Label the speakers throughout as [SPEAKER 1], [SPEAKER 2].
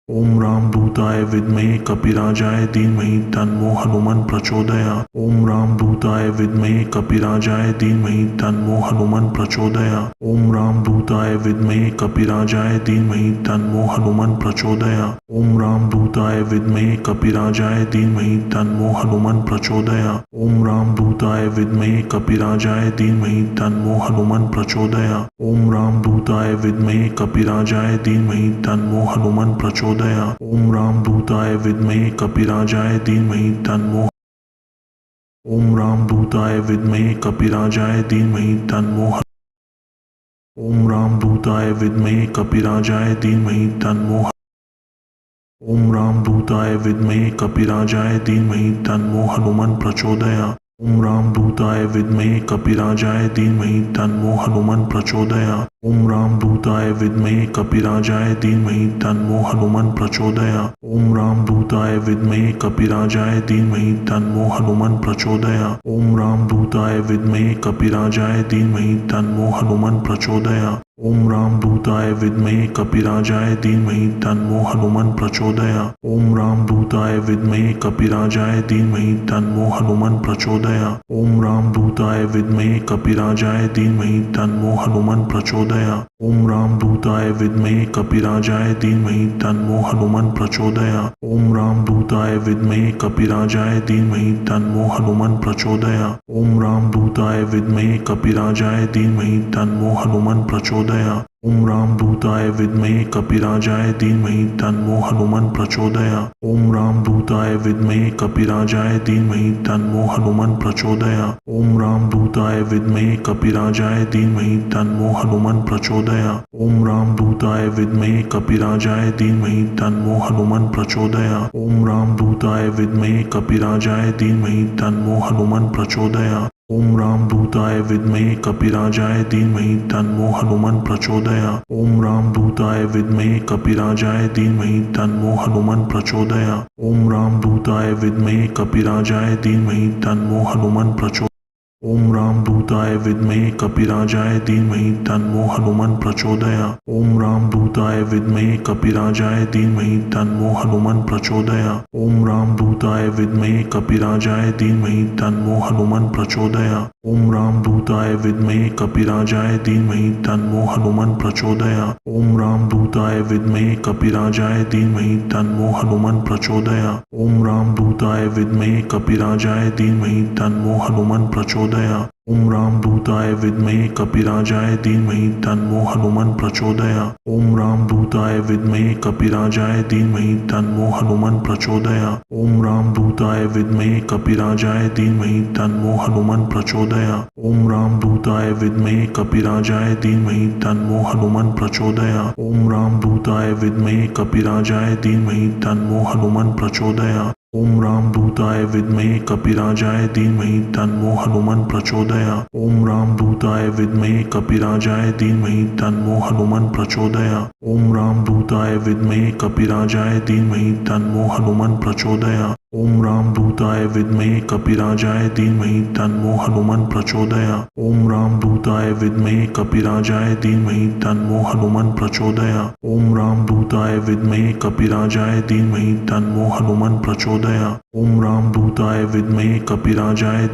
[SPEAKER 1] ओम रामदूताय विद्महे कपिराजाय धीमहि तन्नो हनुमन् प्रचोदयात्। ओम रामदूताय विद्महे कपिराजाय धीमहि तन्नो हनुमन् प्रचोदयात्। ओम रामदूताय विद्महे कपिराजाय धीमहि तन्नो हनुमन् प्रचोदयात्। ओम रामदूताय विद्महे कपिराजाय धीमहि तन्नो हनुमन् प्रचोदयात्। ओम रामदूताय विद्महे कपिराजाय धीमहि तन्नो हनुमन् प्रचोदयात्। ओम रामदूताय विद्महे कपिराजाय धीमहि तन्नो हनुमन् प्रचोदयात्। ओम रामदूताय विद्महे कपिराजाय धीमहि तन्नो ओम रामदूताय विद्महे कपिराजाय धीमहि तन्नो ओम रामदूताय विद्महे कपिराजाय धीमहि तन्नो ओम रामदूताय विद्महे कपिराजाय धीमहि तन्नो हनुमन् प्रचोदयात्। ओम रामदूताय विद्महे कपिराजाय धीमहि तन्नो हनुमन् प्रचोदयात्। ओम रामदूताय विद्महे कपिराजाय धीमहि तन्नो हनुमन् प्रचोदयात्। ओम रामदूताय विद्महे कपिराजाय धीमहि तन्नो हनुमन् प्रचोदयात्। ओम रामदूताय विद्महे कपिराजाय धीमहि तन्नो हनुमन् प्रचोदयात्। ओम रामदूताय विद्महे कपिराजाय धीमहि तन्नो हनुमन् प्रचोदयात्। ओम रामदूताय विद्महे कपिराजाय धीमहि तन्नो हनुमन् प्रचोदयात्। ओम रामदूताय विद्महे कपिराजाय धीमहि तन्नो हनुमन् प्रचोदयात्। ओम रामदूताय विद्महे कपिराजाय धीमहि तन्नो हनुमन् प्रचोदयात्। ओम रामदूताय विद्महे कपिराजाय धीमहि तन्नो हनुमन् प्रचोदयात्। ओम रामदूताय विद्महे कपिराजाय धीमहि तन्नो हनुमन् प्रचोदयात्। ओम रामदूताय विद्महे कपिराजाय धीमहि तन्नो हनुमन् प्रचोदयात्। ओम रामदूताय विद्महे कपिराजाय धीमहि तन्नो हनुमन् प्रचोदयात्। ओम रामदूताय विद्महे कपिराजाय धीमहि तन्नो हनुमन् प्रचोदयात्। ओम रामदूताय विद्महे कपिराजाय धीमहि तन्नो हनुमन् प्रचोदयात्। ओम रामदूताय विद्महे कपिराजाय धीमहि तन्नो हनुमन् प्रचोदयात्। ओम रामदूताय विद्महे कपिराजाय धीमहि तन्नो हनुमन् प्रचोदयात्। ओम रामदूताय विद्महे कपिराजाय धीमहि तन्नो हनुमन् प्रचोदयात्। ओम रामदूताय विद्महे कपिराजाय धीमहि तन्नो हनुमन् प्रचोदयात्। ओम रामदूताय विद्महे कपिराजाय धीमहि तन्नो हनुमन् प्रचोदयात्। ओम रामदूताय विद्महे कपिराजाय धीमहि तन्नो हनुमन् प्रचोदयात्। ओम रामदूताय विद्महे कपिराजाय धीमहि तन्नो हनुमन् प्रचोदयात्। ओम रामदूताय विद्महे कपिराजाय धीमहि तन्नो हनुमन् प्रचोदयात्। ओम रामदूताय विद्महे कपिराजाय धीमहि तन्नो हनुमन् प्रचोदयात्। ओम रामदूताय विद्महे कपिराजाय धीमहि तन्नो हनुमन् प्रचोदयात्। ओम रामदूताय विद्महे कपिराजाय धीमहि तन्नो हनुमन् प्रचोदयात्। ओम रामदूताय विद्महे कपिराजाय धीमहि तन्नो हनुमन् प्रचोदयात्। ओम रामदूताय विद्महे कपिराजाय धीमहि तन्नो हनुमन् प्रचोदयात्। ओम रामदूताय विद्महे कपिराजाय धीमहि तन्नो हनुमन् प्रचोदयात्। ओम रामदूताय विद्महे कपिराजाय धीमहि तन्नो हनुमन् प्रचोदयात्। ओम रामदूताय विद्महे कपिराजाय धीमहि तन्नो हनुमन् प्रचोदयात्। ओम रामदूताय विद्महे कपिराजाय धीमहि तन्नो हनुमन् प्रचोदयात्। ओम रामदूताय विद्महे कपिराजाय धीमहि तन्नो हनुमन् प्रचोदयात्। ओम रामदूताय विद्महे कपिराजाय धीमहि तन्नो हनुमन् प्रचोदयात्। ओम रामदूताय विद्महे कपिराजाय धीमहि तन्नो हनुमन् प्रचोदयात्। ओम रामदूताय विद्महे कपिराजाय धीमहि तन्नो हनुमन् प्रचोदयात्। ओम रामदूताय विद्महे कपिराजाय धीमहि तन्नो हनुमन् प्रचोदयात्। ओम रामदूताय विद्महे कपिराजाय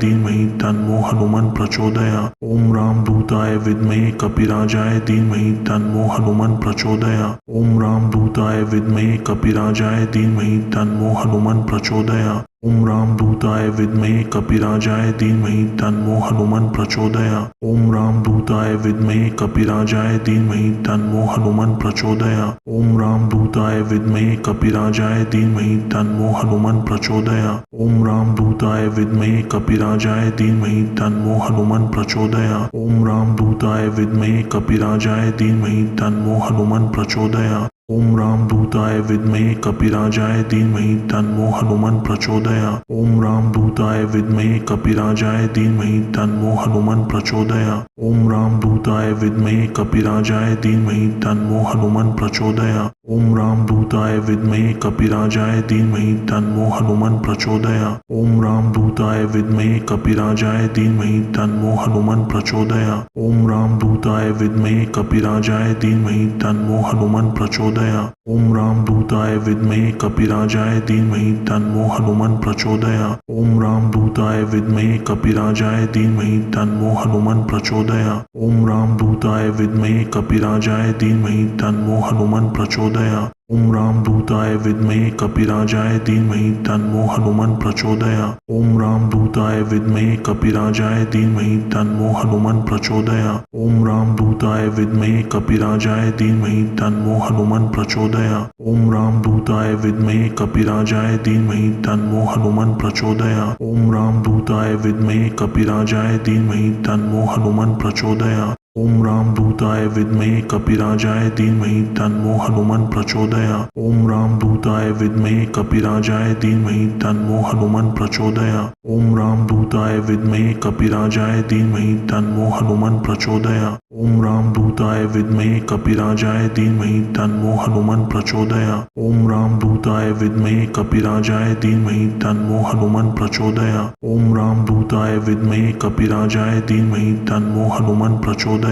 [SPEAKER 1] धीमहि तन्नो हनुमन् प्रचोदयात्। ओम रामदूताय विद्महे कपिराजाय धीमहि तन्नो हनुमन् प्रचोदयात्। ओम रामदूताय विद्महे कपिराजाय धीमहि तन्नो हनुमन् प्रचोदयात्। ओम रामदूताय विद्महे कपिराजाय धीमहि तन्नो हनुमन् प्रचोदयात्। ओम रामदूताय विद्महे कपिराजाय धीमहि तन्नो हनुमन् प्रचोदयात्। ओम रामदूताय विद्महे कपिराजाय धीमहि तन्नो हनुमन् प्रचोदयात्। ओम रामदूताय विद्महे कपिराजाय धीमहि तन्नो हनुमन् प्रचोदयात्। ओम रामदूताय विद्महे कपिराजाय धीमहि तन्नो हनुमन् प्रचोदयात्। ओम रामदूताय विद्महे कपिराजाय धीमहि तन्नो हनुमन् प्रचोदयात्। ओम रामदूताय विद्महे कपिराजाय धीमहि तन्नो हनुमन् प्रचोदयात्। ओम रामदूताय विद्महे कपिराजाय धीमहि तन्नो हनुमन् प्रचोदयात्। ओम रामदूताय विद्महे कपिराजाय धीमहि तन्नो हनुमन् प्रचोदयात्। ओम रामदूताय विद्महे कपिराजाय धीमहि तन्नो हनुमन् प्रचोदयात्। प्रचोदयात्। ओम रामदूताय विद्महे कपिराजाय धीमहि तन्नो हनुमन् प्रचोदयात्। ओम रामदूताय विद्महे कपिराजाय धीमहि तन्नो हनुमन् प्रचोदयात्। ओम रामदूताय विद्महे कपिराजाय धीमहि तन्नो हनुमन् प्रचोदयात्। ओम रामदूताय विद्महे कपिराजाय धीमहि तन्नो हनुमन् प्रचोदयात्। ओम रामदूताय विद्महे कपिराजाय धीमहि तन्नो हनुमन् प्रचोदयात्। ओम रामदूताय विद्महे कपिराजाय धीमहि तन्नो हनुमन् प्रचोदयात्। ओम रामदूताय विद्महे कपिराजाय धीमहि तन्नो हनुमन् प्रचोदयात्। ओम रामदूताय विद्महे कपिराजाय धीमहि तन्नो हनुमन् प्रचोदयात्। ओम रामदूताय विद्महे कपिराजाय धीमहि तन्नो हनुमन् प्रचोदयात्। ओम रामदूताय विद्महे कपिराजाय धीमहि तन्नो हनुमन् प्रचोदयात्। ओम रामदूताय विद्महे कपिराजाय धीमहि तन्नो हनुमन् प्रचोदयात्। ओम रामदूताय विद्महे कपिराजाय धीमहि तन्नो हनुमन् प्रचोदयात्। ओम रामदूताय विद्महे कपिराजाय धीमहि तन्नो हनुमन् प्रचोदयात्। ओम रामदूताय विद्महे कपिराजाय धीमहि तन्नो हनुमन् प्रचोदयात्।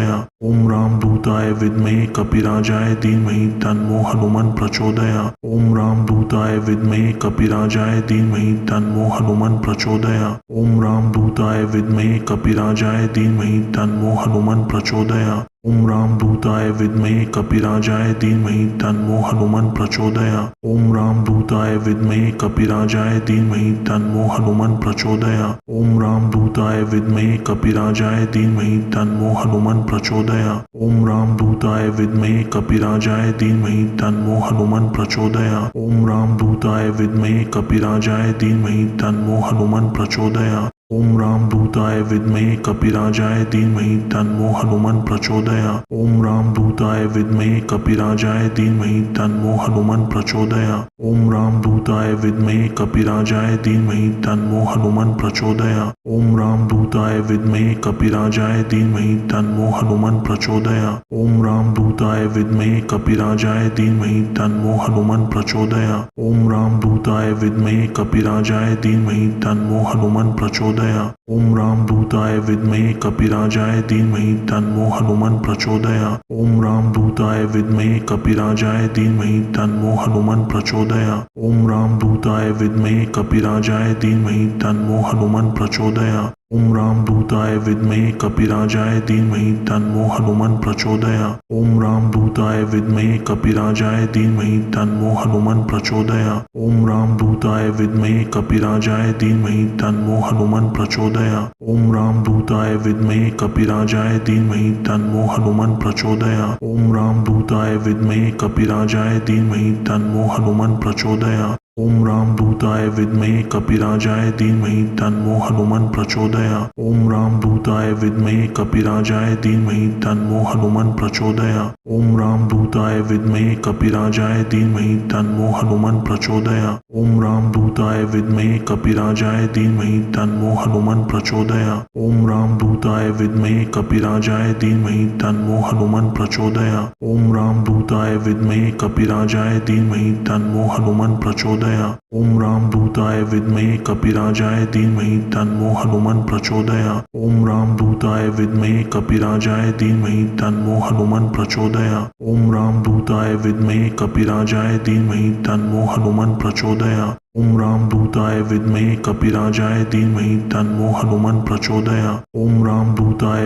[SPEAKER 1] ओम रामदूताय विद्महे कपिराजाय धीमहि तन्नो हनुमन् प्रचोदयात्। ओम रामदूताय विद्महे कपिराजाय धीमहि तन्नो हनुमन् प्रचोदयात्। ओम रामदूताय विद्महे कपिराजाय धीमहि तन्नो हनुमन् प्रचोदयात्। ओम रामदूताय विद्महे कपिराजाय धीमहि तन्नो हनुमन् प्रचोदयात्। ओम रामदूताय विद्महे कपिराजाय धीमहि तन्नो हनुमन् प्रचोदयात्। ओम रामदूताय विद्महे कपिराजाय धीमहि तन्नो हनुमन् प्रचोदयात्। ओम रामदूताय विद्महे कपिराजाय धीमहि तन्नो हनुमन् प्रचोदयात्। ओम रामदूताय विद्महे कपिराजाय धीमहि तन्नो हनुमन् प्रचोदयात्। ओम रामदूताय विद्महे कपिराजाय धीमहि तन्नो हनुमन् प्रचोदयात्। ओम रामदूताय विद्महे कपिराजाय धीमहि तन्नो हनुमन् प्रचोदयात्। ओम रामदूताय विद्महे कपिराजाय धीमहि तन्नो हनुमन् प्रचोदयात्। ओम रामदूताय विद्महे कपिराजाय धीमहि तन्नो हनुमन् प्रचोदयात्। ओम रामदूताय विद्महे कपिराजाय धीमहि तन्नो हनुमन् प्रचोदयात्। ओम रामदूताय विद्महे कपिराजाय धीमहि तन्नो हनुमन् प्रचोदयात्। ओम रामदूताय विद्महे कपिराजाय धीमहि तन्नो हनुमन् प्रचोदयात्। ओम रामदूताय विद्महे कपिराजाय धीमहि तन्नो हनुमन् प्रचोदयात्। ओम रामदूताय विद्महे कपिराजाय धीमहि तन्नो हनुमन् प्रचोदयात्। ओम रामदूताय विद्महे कपिराजाय धीमहि तन्नो हनुमन् प्रचोदयात्। ओम रामदूताय विद्महे कपिराजाय धीमहि तन्नो हनुमन् प्रचोदयात्। ओम रामदूताय विद्महे कपिराजाय धीमहि तन्नो हनुमन् प्रचोदयात्। ओम रामदूताय विद्महे कपिराजाय धीमहि तन्नो हनुमन् प्रचोदयात्। ओम रामदूताय विद्महे कपिराजाय धीमहि तन्नो हनुमन् प्रचोदयात्। ओम रामदूताय विद्महे कपिराजाय धीमहि तन्नो हनुमन् प्रचोदयात्। ओम रामदूताय विद्महे कपिराजाय धीमहि तन्नो हनुमन् प्रचोदयात्। ओम रामदूताय विद्महे कपिराजाय धीमहि तन्नो हनुमन् प्रचोदयात्। ओम रामदूताय विद्महे कपिराजाय धीमहि तन्नो हनुमन् प्रचोदयात्। ओम रामदूताय विद्महे कपिराजाय धीमहि तन्नो हनुमन् प्रचोदयात्। ओम रामदूताय विद्महे कपिराजाय धीमहि तन्नो हनुमन् प्रचोदयात्। ओम रामदूताय विद्महे कपिराजाय धीमहि तन्नो हनुमन् प्रचोदयात्। ओम रामदूताय विद्महे कपिराजाय धीमहि तन्नो हनुमन् प्रचोदयात्। ओम रामदूताय विद्महे कपिराजाय धीमहि तन्नो हनुमन् प्रचोदयात्। ओम रामदूताय विद्महे कपिराजाय धीमहि तन्नो हनुमन् प्रचोदयात्। ओम रामदूताय विद्महे कपिराजाय धीमहि तन्नो हनुमन् प्रचोदयात्। ओम रामदूताय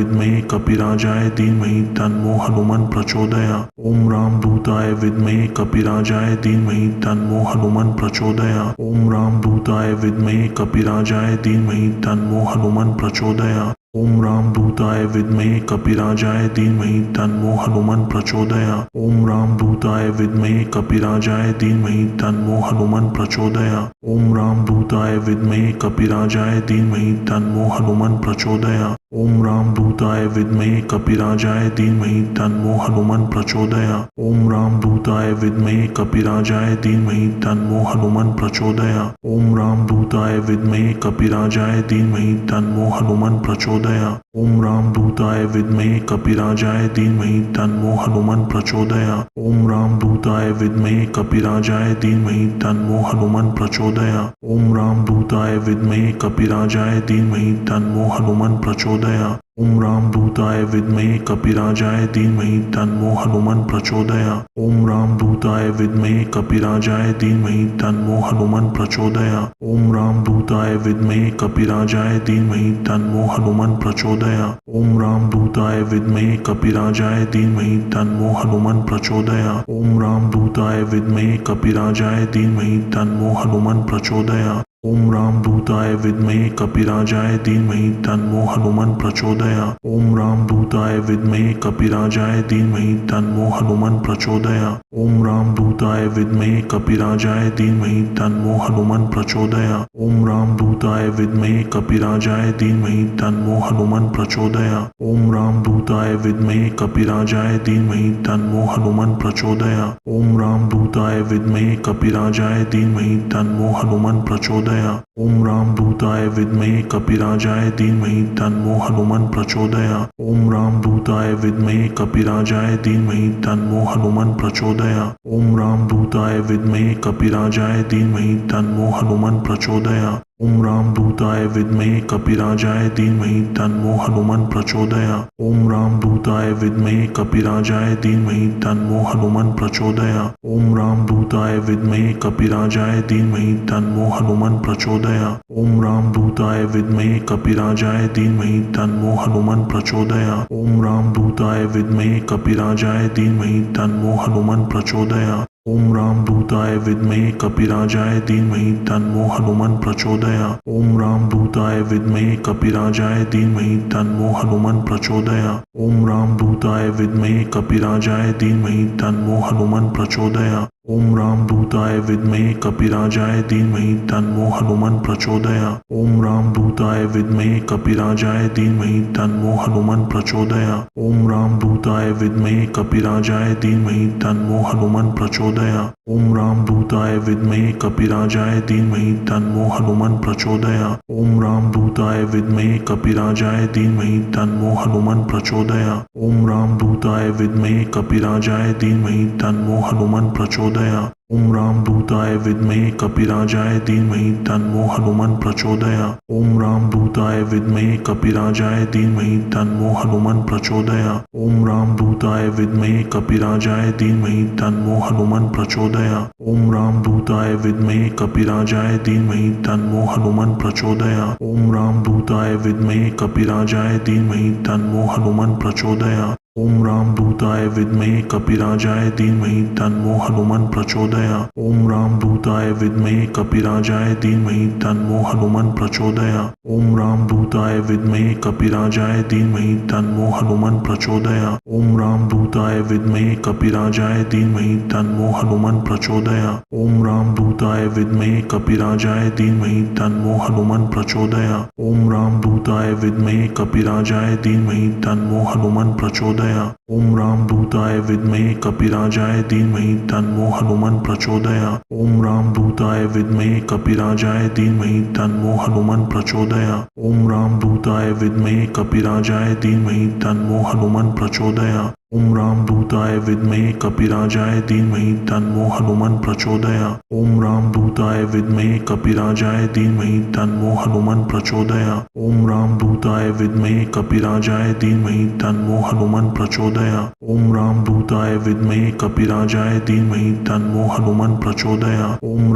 [SPEAKER 1] विद्महे कपिराजाय धीमहि तन्नो हनुमन् प्रचोदयात्। ओम रामदूताय विद्महे कपिराजाय धीमहि तन्नो हनुमन् प्रचोदयात्। ओम रामदूताय विद्महे कपिराजाय धीमहि तन्नो हनुमन् प्रचोदयात्। ओम रामदूताय विद्महे कपिराजाय धीमहि तन्नो हनुमन् प्रचोदयात्। ओम रामदूताय विद्महे कपिराजाय धीमहि तन्नो हनुमन् प्रचोदयात्। ओम रामदूताय विद्महे कपिराजाय धीमहि तन्नो हनुमन् प्रचोदयात्। ओम रामदूताय विद्महे कपिराजाय धीमहि तन्नो हनुमन् प्रचोदयात्। ओम रामदूताय विद्महे कपिराजाय धीमहि तन्नो हनुमन् प्रचोदयात्। ओम रामदूताय विद्महे कपिराजाय धीमहि तन्नो हनुमन् प्रचोदयात्। ओम रामदूताय विद्महे कपिराजाय धीमहि तन्नो हनुमन् प्रचोदयात्। ओम रामदूताय विद्महे कपिराजाय धीमहि तन्नो हनुमन् प्रचोदयात्। ओम रामदूताय विद्महे कपिराजाय धीमहि तन्नो हनुमन् प्रचोदयात्। ओम रामदूताय विद्महे कपिराजाय धीमहि तन्नो हनुमान प्रचोदयात्। ओम रामदूताय विद्महे कपिराजाय धीमहि तन्नो हनुमान प्रचोदयात्। ओम रामदूताय विद्महे कपिराजाय धीमहि तन्नो हनुमान प्रचोदयात्। ओम रामदूताय विद्महे कपिराजाय धीमहि तन्नो हनुमान प्रचोदयात्। ओम रामदूताय विद्महे कपिराजाय धीमहि तन्नो हनुमान प्रचोदयात्। ओम रामदूताय विद्महे कपिराजाय धीमहि तन्नो हनुमान प्रचोदयात्। ओम रामदूताय विद्महे कपिराजाय धीमहि तन्नो हनुमान प्रचोदयात्। ओम रामदूताय विद्महे कपिराजाय धीमहि तन्नो हनुमान प्रचोदयात्। ओम रामदूताय विद्महे कपिराजाय धीमहि तन्नो हनुमान प्रचोदयात्। ओम रामदूताय विद्महे कपिराजाय धीमहि तन्नो हनुमान प्रचोदयात्। ओम रामदूताय विद्महे कपिराजाय धीमहि तन्नो हनुमान प्रचोदयात्। ओम रामदूताय विद्महे कपिराजाय धीमहि तन्नो हनुमान प्रचोदयात्। ओम रामदूताय विद्महे कपिराजाय धीमहि तन्नो हनुमान प्रचोदयात्। ओम रामदूताय विद्महे कपिराजाय धीमहि तन्नो हनुमान प्रचोदयात्। ओम रामदूताय विद्महे कपिराजाय धीमहि तन्नो हनुमान प्रचोदयात्। ओम रामदूताय विद्महे कपिराजाय धीमहि तन्नो हनुमान प्रचोदयात्। ओम रामदूताय विद्महे कपिराजाय धीमहि तन्नो हनुमान प्रचोदयात्। ओम रामदूताय विद्महे कपिराजाय धीमहि तन्नो हनुमान प्रचोदयात्। ओम रामदूताय विद्महे कपिराजाय धीमहि तन्नो हनुमान प्रचोदयात्। ओम रामदूताय विद्महे कपिराजाय धीमहि तन्नो हनुमान प्रचोदयात्। ओम रामदूताय विद्महे कपिराजाय धीमहि तन्नो हनुमान प्रचोदयात्। ओम रामदूताय विद्महे कपिराजाय धीमहि तन्नो हनुमान प्रचोदयात्। ओम रामदूताय विद्महे कपिराजाय धीमहि तन्नो हनुमान प्रचोदयात्। ओम रामदूताय विद्महे कपिराजाय धीमहि तन्नो हनुमान प्रचोदयात्। ओम रामदूताय विद्महे कपिराजाय धीमहि तन्नो हनुमान प्रचोदयात्। ओम रामदूताय विद्महे कपिराजाय धीमहि तन्नो हनुमान प्रचोदयात्। ओम रामदूताय विद्महे कपिराजाय धीमहि तन्नो हनुमान प्रचोदयात्। ओम रामदूताय विद्महे कपिराजाय धीमहि तन्नो हनुमान प्रचोदयात्। ओम रामदूताय विद्महे कपिराजाय धीमहि तन्नो हनुमान प्रचोदयात्। ओम रामदूताय विद्महे कपिराजाय धीमहि तन्नो हनुमान प्रचोदयात्। ओम रामदूताय विद्महे कपिराजाय धीमहि तन्नो हनुमान प्रचोदयात्। ओम रामदूताय विद्महे कपिराजाय धीमहि तन्नो हनुमान प्रचोदयात्। ओम रामदूताय विद्महे कपिराजाय धीमहि तन्नो हनुमान प्रचोदयात्। ओम रामदूताय विद्महे कपिराजाय धीमहि तन्नो हनुमान प्रचोदयात्। ओम रामदूताय विद्महे कपिराजाय धीमहि तन्नो हनुमान प्रचोदयात्। ओम रामदूताय विद्महे कपिराजाय धीमहि तन्नो हनुमान प्रचोदयात्। ओम रामदूताय विद्महे कपिराजाय धीमहि तन्नो हनुमान प्रचोदयात्। ओम रामदूताय विद्महे कपिराजाय धीमहि तन्नो हनुमान प्रचोदयात्। ओम रामदूताय विद्महे कपिराजाय धीमहि तन्नो हनुमान प्रचोदयात्। ओम रामदूताय विद्महे कपिराजाय धीमहि तन्नो हनुमान प्रचोदयात्। ओम रामदूताय विद्महे कपिराजाय धीमहि तन्नो हनुमान प्रचोदयात्। ओम रामदूताय विद्महे कपिराजाय धीमहि तन्नो हनुमान प्रचोदयात्। ओम रामदूताय विद्महे कपिराजाय धीमहि तन्नो हनुमान प्रचोदयात्। ओम रामदूताय विद्महे कपिराजाय धीमहि तन्नो हनुमान प्रचोदयात्। ओम रामदूताय विद्महे कपिराजाय धीमहि तन्नो हनुमान प्रचोदयात्। ओम रामदूताय विद्महे कपिराजाय धीमहि तन्नो हनुमान प्रचोदयात्। ओम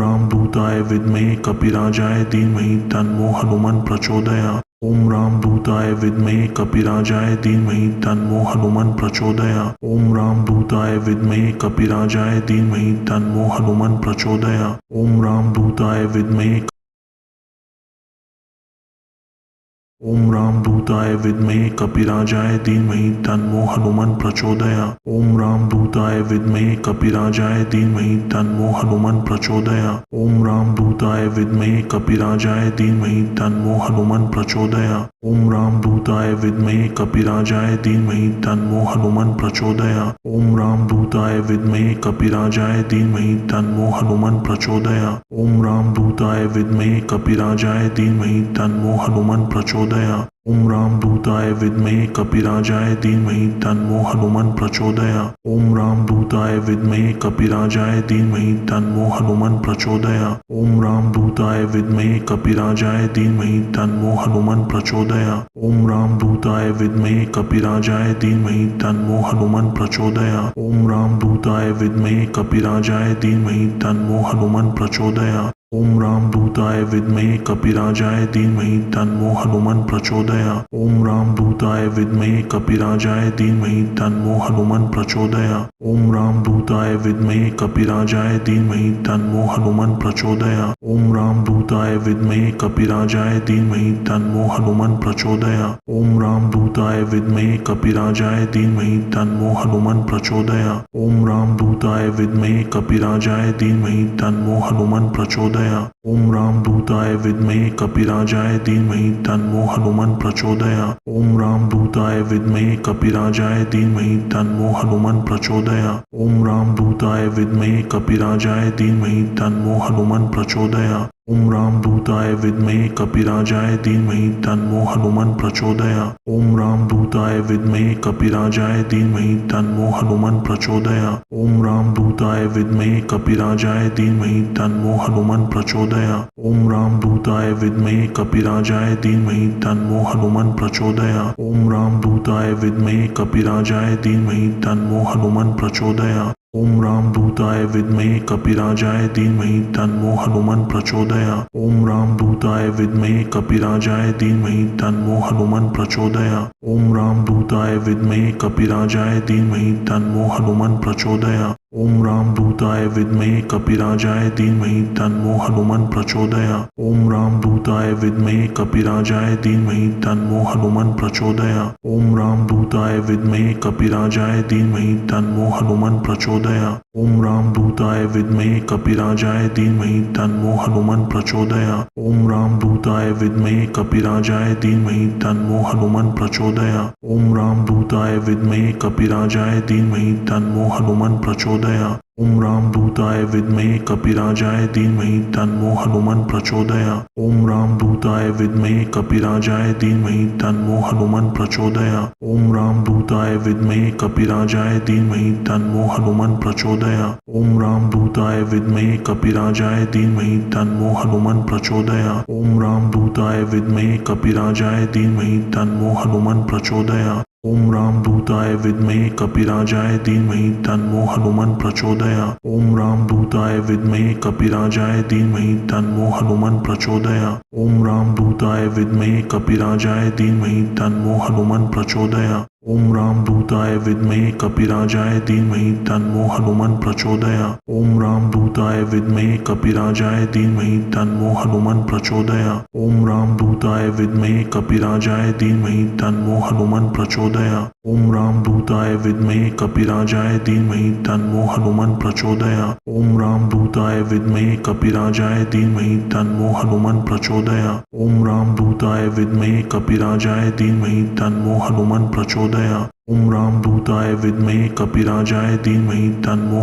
[SPEAKER 1] रामदूताय विद्महे कपिराजाय धीमहि तन्नो हनुमान प्रचोदयात्। ओम रामदूताय विद्महे कपिराजाय धीमहि तन्नो हनुमान प्रचोदयात्। ओम रामदूताय विद्महे कपिराजाय धीमहि तन्नो हनुमान प्रचोदयात्। ओम रामदूताय विद्महे ओम रामदूताय विद्महे कपिराजाय धीमहि तन्नो हनुमान प्रचोदयात्। ओम रामदूताय विद्महे कपिराजाय धीमहि तन्नो हनुमान प्रचोदयात्। ओम रामदूताय विद्महे कपिराजाय धीमहि तन्नो हनुमान प्रचोदयात्। ओम रामदूताय विद्महे कपिराजाय धीमहि तन्नो हनुमान प्रचोदयात्। ओम रामदूताय विद्महे कपिराजाय धीमहि तन्नो हनुमान प्रचोदयात्। ओम रामदूताय विद्महे कपिराजाय धीमहि तन्नो हनुमान प्रचोदयात्। प्रचोदयात्। ओम रामदूताय विद्महे कपिराजाय धीमहि तन्नो हनुमन् प्रचोदयात्। ओम रामदूताय विद्महे कपिराजाय धीमहि तन्नो हनुमन् प्रचोदयात्। ओम रामदूताय विद्महे कपिराजाय धीमहि तन्नो हनुमन् प्रचोदयात्। ओम रामदूताय विद्महे कपिराजाय धीमहि तन्नो हनुमन् प्रचोदयात्। ओम रामदूताय विद्महे कपिराजाय धीमहि तन्नो हनुमन् प्रचोदयात्। ओम रामदूताय विद्महे कपिराजाय धीमहि तन्नो हनुमन् प्रचोदयात्। ओम रामदूताय विद्महे कपिराजाय धीमहि तन्नो हनुमन् प्रचोदयात्। ओम रामदूताय विद्महे कपिराजाय धीमहि तन्नो हनुमन् प्रचोदयात्। ओम रामदूताय विद्महे कपिराजाय धीमहि तन्नो हनुमन् प्रचोदयात्। ओम रामदूताय विद्महे कपिराजाय धीमहि तन्नो हनुमन् प्रचोदयात्। ओम रामदूताय विद्महे कपिराजाय धीमहि तन्नो हनुमन् प्रचोदयात्। ओम रामदूताय विद्महे कपिराजाय धीमहि तन्नो हनुमन् प्रचोदयात्। ओम रामदूताय विद्महे कपिराजाय धीमहि तन्नो हनुमन् प्रचोदयात्। ओम रामदूताय विद्महे कपिराजाय धीमहि तन्नो हनुमन् प्रचोदयात्। ओम रामदूताय विद्महे कपिराजाय धीमहि तन्नो हनुमन् प्रचोदयात्। ओम रामदूताय विद्महे कपिराजाय धीमहि तन्नो हनुमन् प्रचोदयात्। ओम रामदूताय विद्महे कपिराजाय धीमहि तन्नो हनुमन् प्रचोदयात्। ओम रामदूताय विद्महे कपिराजाय धीमहि तन्नो हनुमन् प्रचोदयात्। ओम रामदूताय विद्महे कपिराजाय धीमहि तन्नो हनुमन् प्रचोदयात्। ओम रामदूताय विद्महे कपिराजाय धीमहि तन्नो हनुमन् प्रचोदयात्। ओम रामदूताय विद्महे कपिराजाय धीमहि तन्नो हनुमन् प्रचोदयात्। ओम रामदूताय विद्महे कपिराजाय धीमहि तन्नो हनुमन् प्रचोदयात्। ओम रामदूताय विद्महे कपिराजाय धीमहि तन्नो हनुमन् प्रचोदयात्। ओम रामदूताय विद्महे कपिराजाय धीमहि तन्नो हनुमन् प्रचोदयात्। ओम रामदूताय विद्महे कपिराजाय धीमहि तन्नो हनुमन् प्रचोदयात्। ओम रामदूताय विद्महे कपिराजाय धीमहि तन्नो हनुमन् प्रचोदयात्। ओम रामदूताय विद्महे कपिराजाय धीमहि तन्नो हनुमन् प्रचोदयात्। ओम रामदूताय विद्महे कपिराजाय धीमहि तन्नो हनुमन् प्रचोदयात्। ओम रामदूताय विद्महे कपिराजाय धीमहि तन्नो हनुमन् प्रचोदयात्। ओम रामदूताय विद्महे कपिराजाय धीमहि तन्नो हनुमन् प्रचोदयात्। ओम रामदूताय विद्महे कपिराजाय धीमहि तन्नो हनुमन् प्रचोदयात्। ओम रामदूताय विद्महे कपिराजाय धीमहि तन्नो हनुमन् प्रचोदयात्। ओम रामदूताय विद्महे कपिराजाय धीमहि तन्नो हनुमन् प्रचोदयात्। ओम रामदूताय विद्महे कपिराजाय धीमहि तन्नो हनुमन् प्रचोदयात्। ओम रामदूताय विद्महे कपिराजाय धीमहि तन्नो हनुमन् प्रचोदयात्। ओम रामदूताय विद्महे कपिराजाय धीमहि तन्नो हनुमन् प्रचोदयात्। ओम रामदूताय विद्महे कपिराजाय धीमहि तन्नो हनुमन् प्रचोदयात्। ओम रामदूताय विद्महे कपिराजाय धीमहि तन्नो हनुमन् प्रचोदयात्। ओम रामदूताय विद्महे कपिराजाय धीमहि तन्नो हनुमन् प्रचोदयात्। ओम रामदूताय विद्महे कपिराजाय धीमहि तन्नो हनुमन् प्रचोदयात्। ओम रामदूताय विद्महे कपिराजाय धीमहि तन्नो हनुमन् प्रचोदयात्। ओम रामदूताय विद्महे कपिराजाय धीमहि तन्नो हनुमन् प्रचोदयात्। ओम रामदूताय विद्महे कपिराजाय धीमहि तन्नो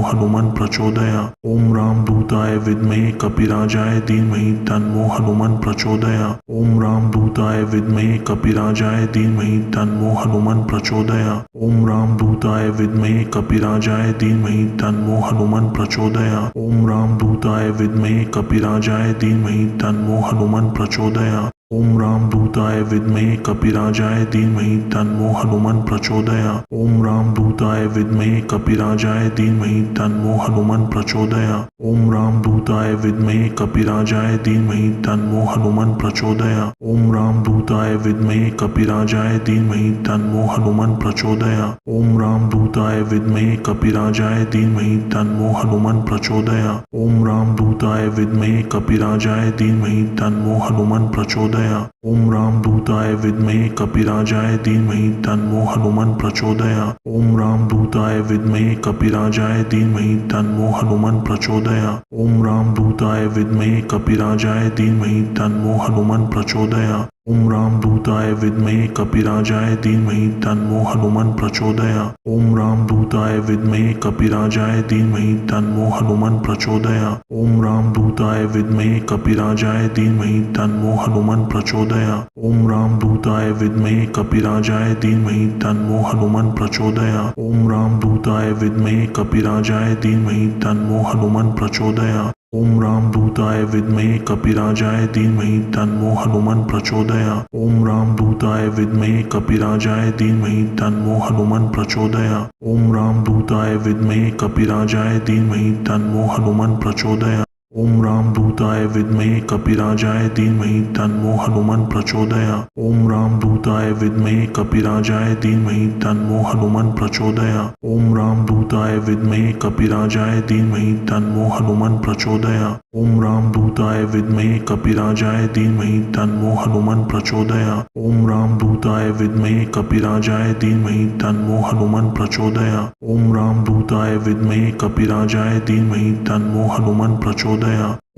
[SPEAKER 1] हनुमन् प्रचोदयात्। ओम रामदूताय विद्महे कपिराजाय धीमहि तन्नो हनुमन् प्रचोदयात्। ओम रामदूताय विद्महे कपिराजाय धीमहि तन्नो हनुमन् प्रचोदयात्। ओम रामदूताय विद्महे कपिराजाय धीमहि तन्नो हनुमन् प्रचोदयात्। ओम रामदूताय विद्महे कपिराजाय धीमहि तन्नो हनुमन् प्रचोदयात्। ओम रामदूताय विद्महे कपिराजाय धीमहि तन्नो हनुमन् प्रचोदयात्। ओम रामदूताय विद्महे कपिराजाय धीमहि तन्नो हनुमन् प्रचोदयात्। ओम रामदूताय विद्महे कपिराजाय धीमहि तन्नो हनुमन् प्रचोदयात्। ओम रामदूताय विद्महे कपिराजाय धीमहि तन्नो हनुमन् प्रचोदयात्। ओम रामदूताय विद्महे कपिराजाय धीमहि तन्नो हनुमन् प्रचोदयात्। ओम रामदूताय विद्महे कपिराजाय धीमहि तन्नो हनुमन् प्रचोदयात्। ओम रामदूताय विद्महे कपिराजाय धीमहि तन्नो हनुमन् प्रचोदयात्। ओम रामदूताय विद्महे कपिराजाय धीमहि तन्नो हनुमन् प्रचोदयात्। ओम रामदूताय विद्महे कपिराजाय धीमहि तन्नो हनुमन् प्रचोदयात्। ओम रामदूताय विद्महे कपिराजाय धीमहि तन्नो हनुमान प्रचोदयात्। ओम रामदूताय विद्महे कपिराजाय धीमहि तन्नो हनुमान प्रचोदयात्। ओम रामदूताय विद्महे कपिराजाय धीमहि तन्नो हनुमान प्रचोदयात्। ओम रामदूताय विद्महे कपिराजाय धीमहि तन्नो हनुमान प्रचोदयात्। ओम रामदूताय विद्महे कपिराजाय धीमहि तन्नो हनुमान प्रचोदयात्। ओम रामदूताय विद्महे कपिराजाय धीमहि तन्नो हनुमान प्रचोदयात्। ओम रामदूताय विद्महे कपिराजाय धीमहि तन्नो हनुमान प्रचोदयात्। ओम रामदूताय विद्महे कपिराजाय धीमहि तन्नो हनुमान प्रचोदयात्। ओम रामदूताय विद्महे कपिराजाय धीमहि तन्नो हनुमान प्रचोदयात्। ओम रामदूताय विद्महे कपिराजाय धीमहि तन्नो हनुमान प्रचोदयात्। ओम रामदूताय विद्महे कपिराजाय धीमहि तन्नो हनुमान प्रचोदयात्। ओम रामदूताय विद्महे कपिराजाय धीमहि तन्नो हनुमान प्रचोदयात्। ओम रामदूताय विद्महे कपिराजाय धीमहि तन्नो हनुमान प्रचोदयात्। ओम रामदूताय विद्महे कपिराजाय धीमहि तन्नो हनुमान प्रचोदयात्।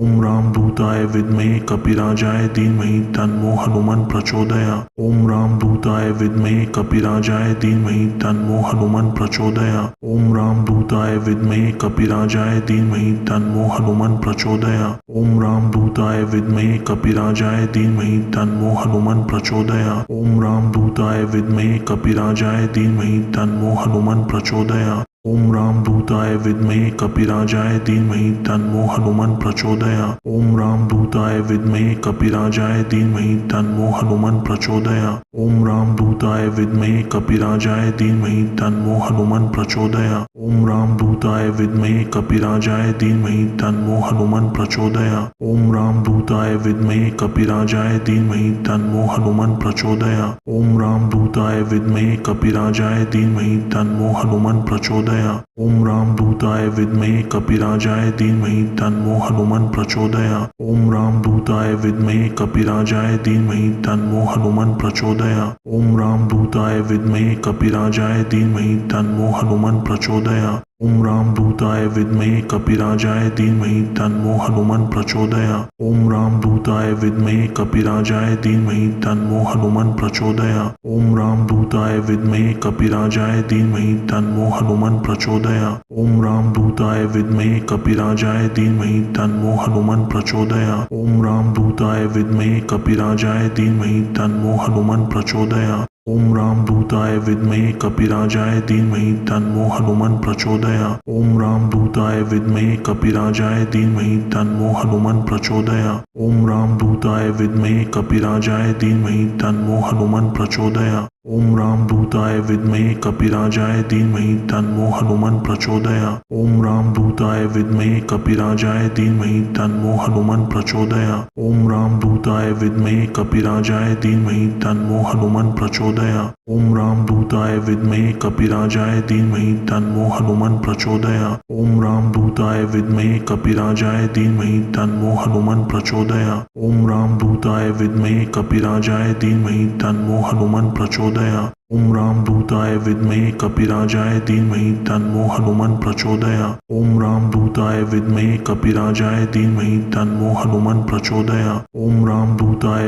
[SPEAKER 1] ओम रामदूताय विद्महे कपिराजाय धीमहि तन्नो हनुमान प्रचोदयात्। ओम रामदूताय विद्महे कपिराजाय धीमहि तन्नो हनुमान प्रचोदयात्। ओम रामदूताय विद्महे कपिराजाय धीमहि तन्नो हनुमान प्रचोदयात्। ओम रामदूताय विद्महे कपिराजाय धीमहि तन्नो हनुमान प्रचोदयात्। ओम रामदूताय विद्महे कपिराजाय धीमहि तन्नो हनुमान प्रचोदयात्। ओम रामदूताय विद्महे कपिराजाय धीमहि तन्नो हनुमान प्रचोदयात्। ओम रामदूताय विद्महे कपिराजाय धीमहि तन्नो हनुमान प्रचोदयात्। ओम रामदूताय विद्महे कपिराजाय धीमहि तन्नो हनुमान प्रचोदयात्। ओम रामदूताय विद्महे कपिराजाय धीमहि तन्नो हनुमान प्रचोदयात्। ओम रामदूताय विद्महे कपिराजाय धीमहि तन्नो हनुमान प्रचोदयात्। ओम रामदूताय विद्महे कपिराजाय धीमहि तन्नो हनुमान प्रचोदयात्। ओम रामदूताय विद्महे कपिराजाय धीमहि तन्नो हनुमान प्रचोदयात्। ओम रामदूताय विद्महे कपिराजाय धीमहि तन्नो हनुमान प्रचोदयात्। ओम रामदूताय विद्महे कपिराजाय धीमहि तन्नो हनुमान प्रचोदयात्। ओम रामदूताय विद्महे कपिराजाय धीमहि तन्नो हनुमान प्रचोदयात्। ओम रामदूताय विद्महे कपिराजाय धीमहि तन्नो हनुमान प्रचोदयात्। ओम रामदूताय विद्महे कपिराजाय धीमहि तन्नो हनुमान प्रचोदयात्। ओम रामदूताय विद्महे कपिराजाय धीमहि तन्नो हनुमान प्रचोदयात्। ओम रामदूताय विद्महे कपिराजाय धीमहि तन्नो हनुमान प्रचोदयात्। ओम रामदूताय विद्महे कपिराजाय धीमहि तन्नो हनुमान प्रचोदयात्। ओम रामदूताय विद्महे कपिराजाय धीमहि तन्नो हनुमान प्रचोदयात्। ओम रामदूताय विद्महे कपिराजाय धीमहि तन्नो हनुमान प्रचोदयात्। ओम रामदूताय विद्महे कपिराजाय धीमहि तन्नो हनुमान प्रचोदयात्। ओम रामदूताय विद्महे कपिराजाय धीमहि तन्नो हनुमान प्रचोदयात्। ओम रामदूताय विद्महे कपिराजाय धीमहि तन्नो हनुमान प्रचोदयात्। ओम रामदूताय विद्महे कपिराजाय धीमहि तन्नो हनुमान प्रचोदयात्। ओम रामदूताय विद्महे कपिराजाय धीमहि तन्नो हनुमान प्रचोदयात्। ओम रामदूताय विद्महे कपिराजाय धीमहि तन्नो हनुमान प्रचोदयात्। ओम रामदूताय विद्महे कपिराजाय धीमहि तन्नो हनुमान प्रचोदयात्। ओम रामदूताय विद्महे कपिराजाय धीमहि तन्नो हनुमान प्रचोदयात्। ओम रामदूताय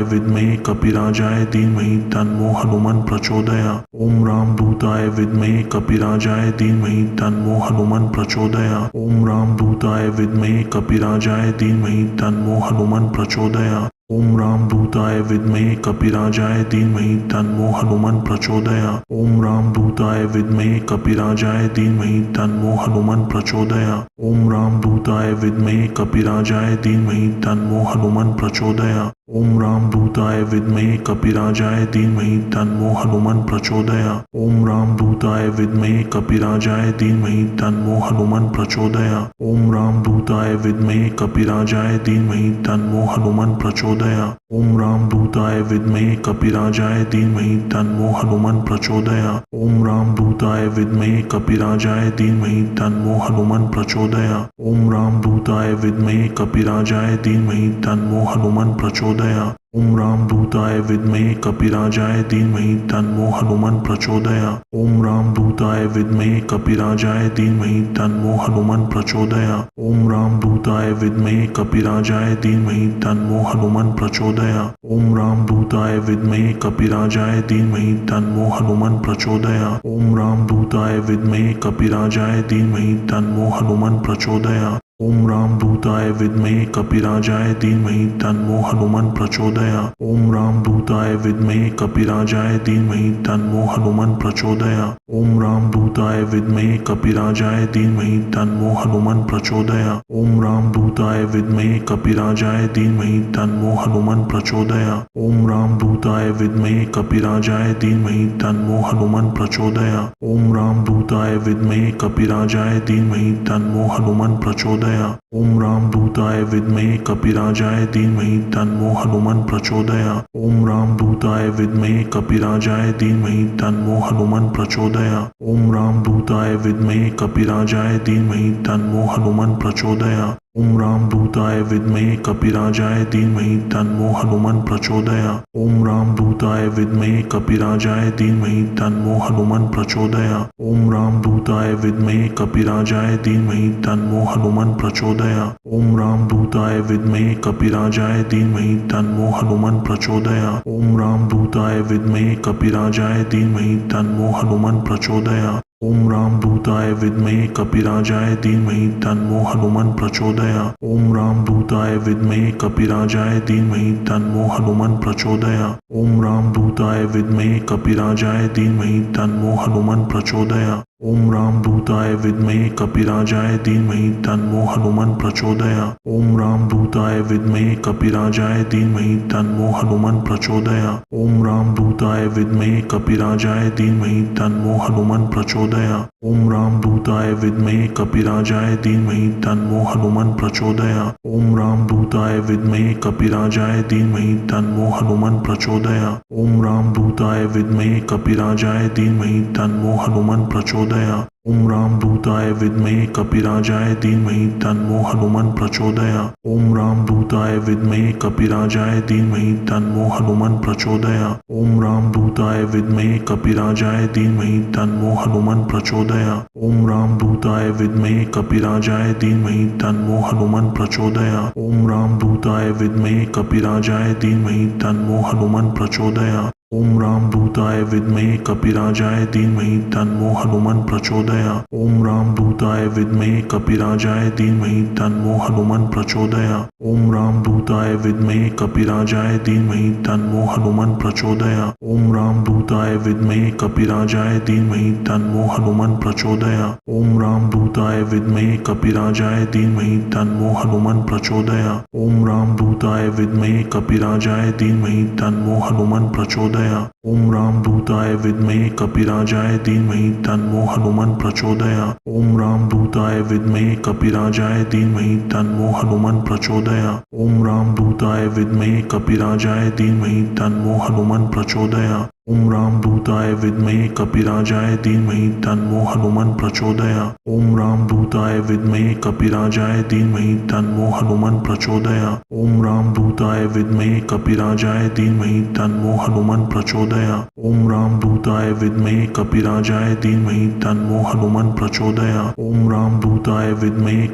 [SPEAKER 1] विद्महे कपिराजाय धीमहि तन्नो हनुमान प्रचोदयात्। ओम रामदूताय विद्महे कपिराजाय धीमहि तन्नो हनुमान प्रचोदयात्। ओम रामदूताय विद्महे कपिराजाय धीमहि तन्नो हनुमान प्रचोदयात्। ओम रामदूताय विद्महे कपिराजाय धीमहि तन्नो हनुमान प्रचोदयात्। ओम रामदूताय विद्महे कपिराजाय धीमहि तन्नो हनुमान प्रचोदयात्। ओम रामदूताय विद्महे कपिराजाय धीमहि तन्नो हनुमान प्रचोदयात्। ओम रामदूताय विद्महे कपिराजाय धीमहि तन्नो हनुमान प्रचोदयात्। ओम रामदूताय विद्महे कपिराजाय धीमहि तन्नो हनुमान प्रचोदयात्। ओम रामदूताय विद्महे कपिराजाय धीमहि तन्नो हनुमान प्रचोदयात्। ओम रामदूताय विद्महे कपिराजाय धीमहि तन्नो हनुमान प्रचोदयात्। ओम रामदूताय विद्महे कपिराजाय धीमहि तन्नो हनुमान प्रचोदयात्। ओम रामदूताय विद्महे कपिराजाय धीमहि तन्नो हनुमान प्रचोदयात्। ओम रामदूताय विद्महे कपिराजाय धीमहि तन्नो हनुमान प्रचोदयात्। ओम रामदूताय विद्महे कपिराजाय धीमहि तन्नो हनुमान प्रचोदयात्। ओम रामदूताय विद्महे कपिराजाय धीमहि तन्नो हनुमान प्रचोदयात्। ओम रामदूताय विद्महे कपिराजाय धीमहि तन्नो हनुमान प्रचोदयात्। ओम रामदूताय विद्महे कपिराजाय धीमहि तन्नो हनुमान प्रचोदयात्। ओम रामदूताय विद्महे कपिराजाय धीमहि तन्नो हनुमान प्रचोदयात्। ओम रामदूताय विद्महे कपिराजाय धीमहि तन्नो हनुमान प्रचोदयात्। ओम रामदूताय विद्महे कपिराजाय धीमहि तन्नो हनुमान प्रचोदयात्। ओम रामदूताय विद्महे कपिराजाय धीमहि तन्नो हनुमान प्रचोदयात्। ओम रामदूताय विद्महे कपिराजाय धीमहि तन्नो हनुमान प्रचोदयात्। ओम रामदूताय विद्महे कपिराजाय धीमहि तन्नो हनुमान प्रचोदयात्। ओम रामदूताय विद्महे कपिराजाय धीमहि तन्नो हनुमान प्रचोदयात्। ओम रामदूताय विद्महे कपिराजाय धीमहि तन्नो हनुमान प्रचोदयात्। ओम रामदूताय विद्महे कपिराजाय धीमहि तन्नो हनुमान प्रचोदयात्। ओम रामदूताय विद्महे कपिराजाय धीमहि तन्नो हनुमान प्रचोदयात्। ओम रामदूताय विद्महे कपिराजाय धीमहि तन्नो हनुमान प्रचोदयात्। ओम रामदूताय विद्महे कपिराजाय धीमहि तन्नो हनुमान प्रचोदयात्। ओम रामदूताय विद्महे कपिराजाय धीमहि तन्नो हनुमान प्रचोदयात्। ओम रामदूताय विद्महे कपिराजाय धीमहि तन्नो हनुमान प्रचोदयात्। ओम रामदूताय विद्महे कपिराजाय धीमहि तन्नो हनुमान प्रचोदयात्। ओम रामदूताय विद्महे कपिराजाय धीमहि तन्नो हनुमान प्रचोदयात्। ओम रामदूताय विद्महे कपिराजाय धीमहि तन्नो हनुमान प्रचोदयात्। ओम रामदूताय विद्महे कपिराजाय धीमहि तन्नो हनुमान प्रचोदयात्। ओम रामदूताय विद्महे कपिराजाय धीमहि तन्नो हनुमान प्रचोदयात्। ओम रामदूताय विद्महे कपिराजाय धीमहि तन्नो हनुमान प्रचोदयात्। ओम रामदूताय विद्महे कपिराजाय धीमहि तन्नो हनुमान प्रचोदयात्। ओम रामदूताय विद्महे कपिराजाय धीमहि तन्नो हनुमान प्रचोदयात्। ओम रामदूताय विद्महे कपिराजाय धीमहि तन्नो हनुमान प्रचोदयात्। ओम रामदूताय विद्महे कपिराजाय धीमहि तन्नो हनुमान प्रचोदयात्। ओम रामदूताय विद्महे कपिराजाय धीमहि तन्नो हनुमान प्रचोदयात्। ओम रामदूताय विद्महे कपिराजाय धीमहि तन्नो हनुमान प्रचोदयात्। ओम रामदूताय विद्महे कपिराजाय धीमहि तन्नो हनुमान प्रचोदयात्। ओम रामदूताय विद्महे कपिराजाय धीमहि तन्नो हनुमान प्रचोदयात्। ओम रामदूताय विद्महे कपिराजाय धीमहि तन्नो हनुमान प्रचोदयात्। ओम रामदूताय विद्महे कपिराजाय धीमहि तन्नो हनुमान प्रचोदयात्। ओम रामदूताय विद्महे कपिराजाय धीमहि तन्नो हनुमान प्रचोदयात्। ओम रामदूताय विद्महे कपिराजाय धीमहि तन्नो हनुमान प्रचोदयात्। ओम रामदूताय विद्महे कपिराजाय धीमहि तन्नो हनुमान प्रचोदयात्। ओम रामदूताय विद्महे कपिराजाय धीमहि तन्नो हनुमान प्रचोदयात्। ओम रामदूताय विद्महे कपिराजाय धीमहि तन्नो हनुमान प्रचोदयात्। ओम रामदूताय विद्महे कपिराजाय धीमहि तन्नो हनुमान प्रचोदयात्। ओम रामदूताय विद्महे कपिराजाय धीमहि तन्नो हनुमान प्रचोदयात्। ओम रामदूताय विद्महे कपिराजाय धीमहि तन्नो हनुमान प्रचोदयात्। ओम रामदूताय विद्महे कपिराजाय धीमहि तन्नो हनुमान प्रचोदयात्। ओम रामदूताय विद्महे कपिराजाय धीमहि तन्नो हनुमान प्रचोदयात्। ओम रामदूताय विद्महे कपिराजाय धीमहि तन्नो हनुमान प्रचोदयात्। ओम रामदूताय विद्महे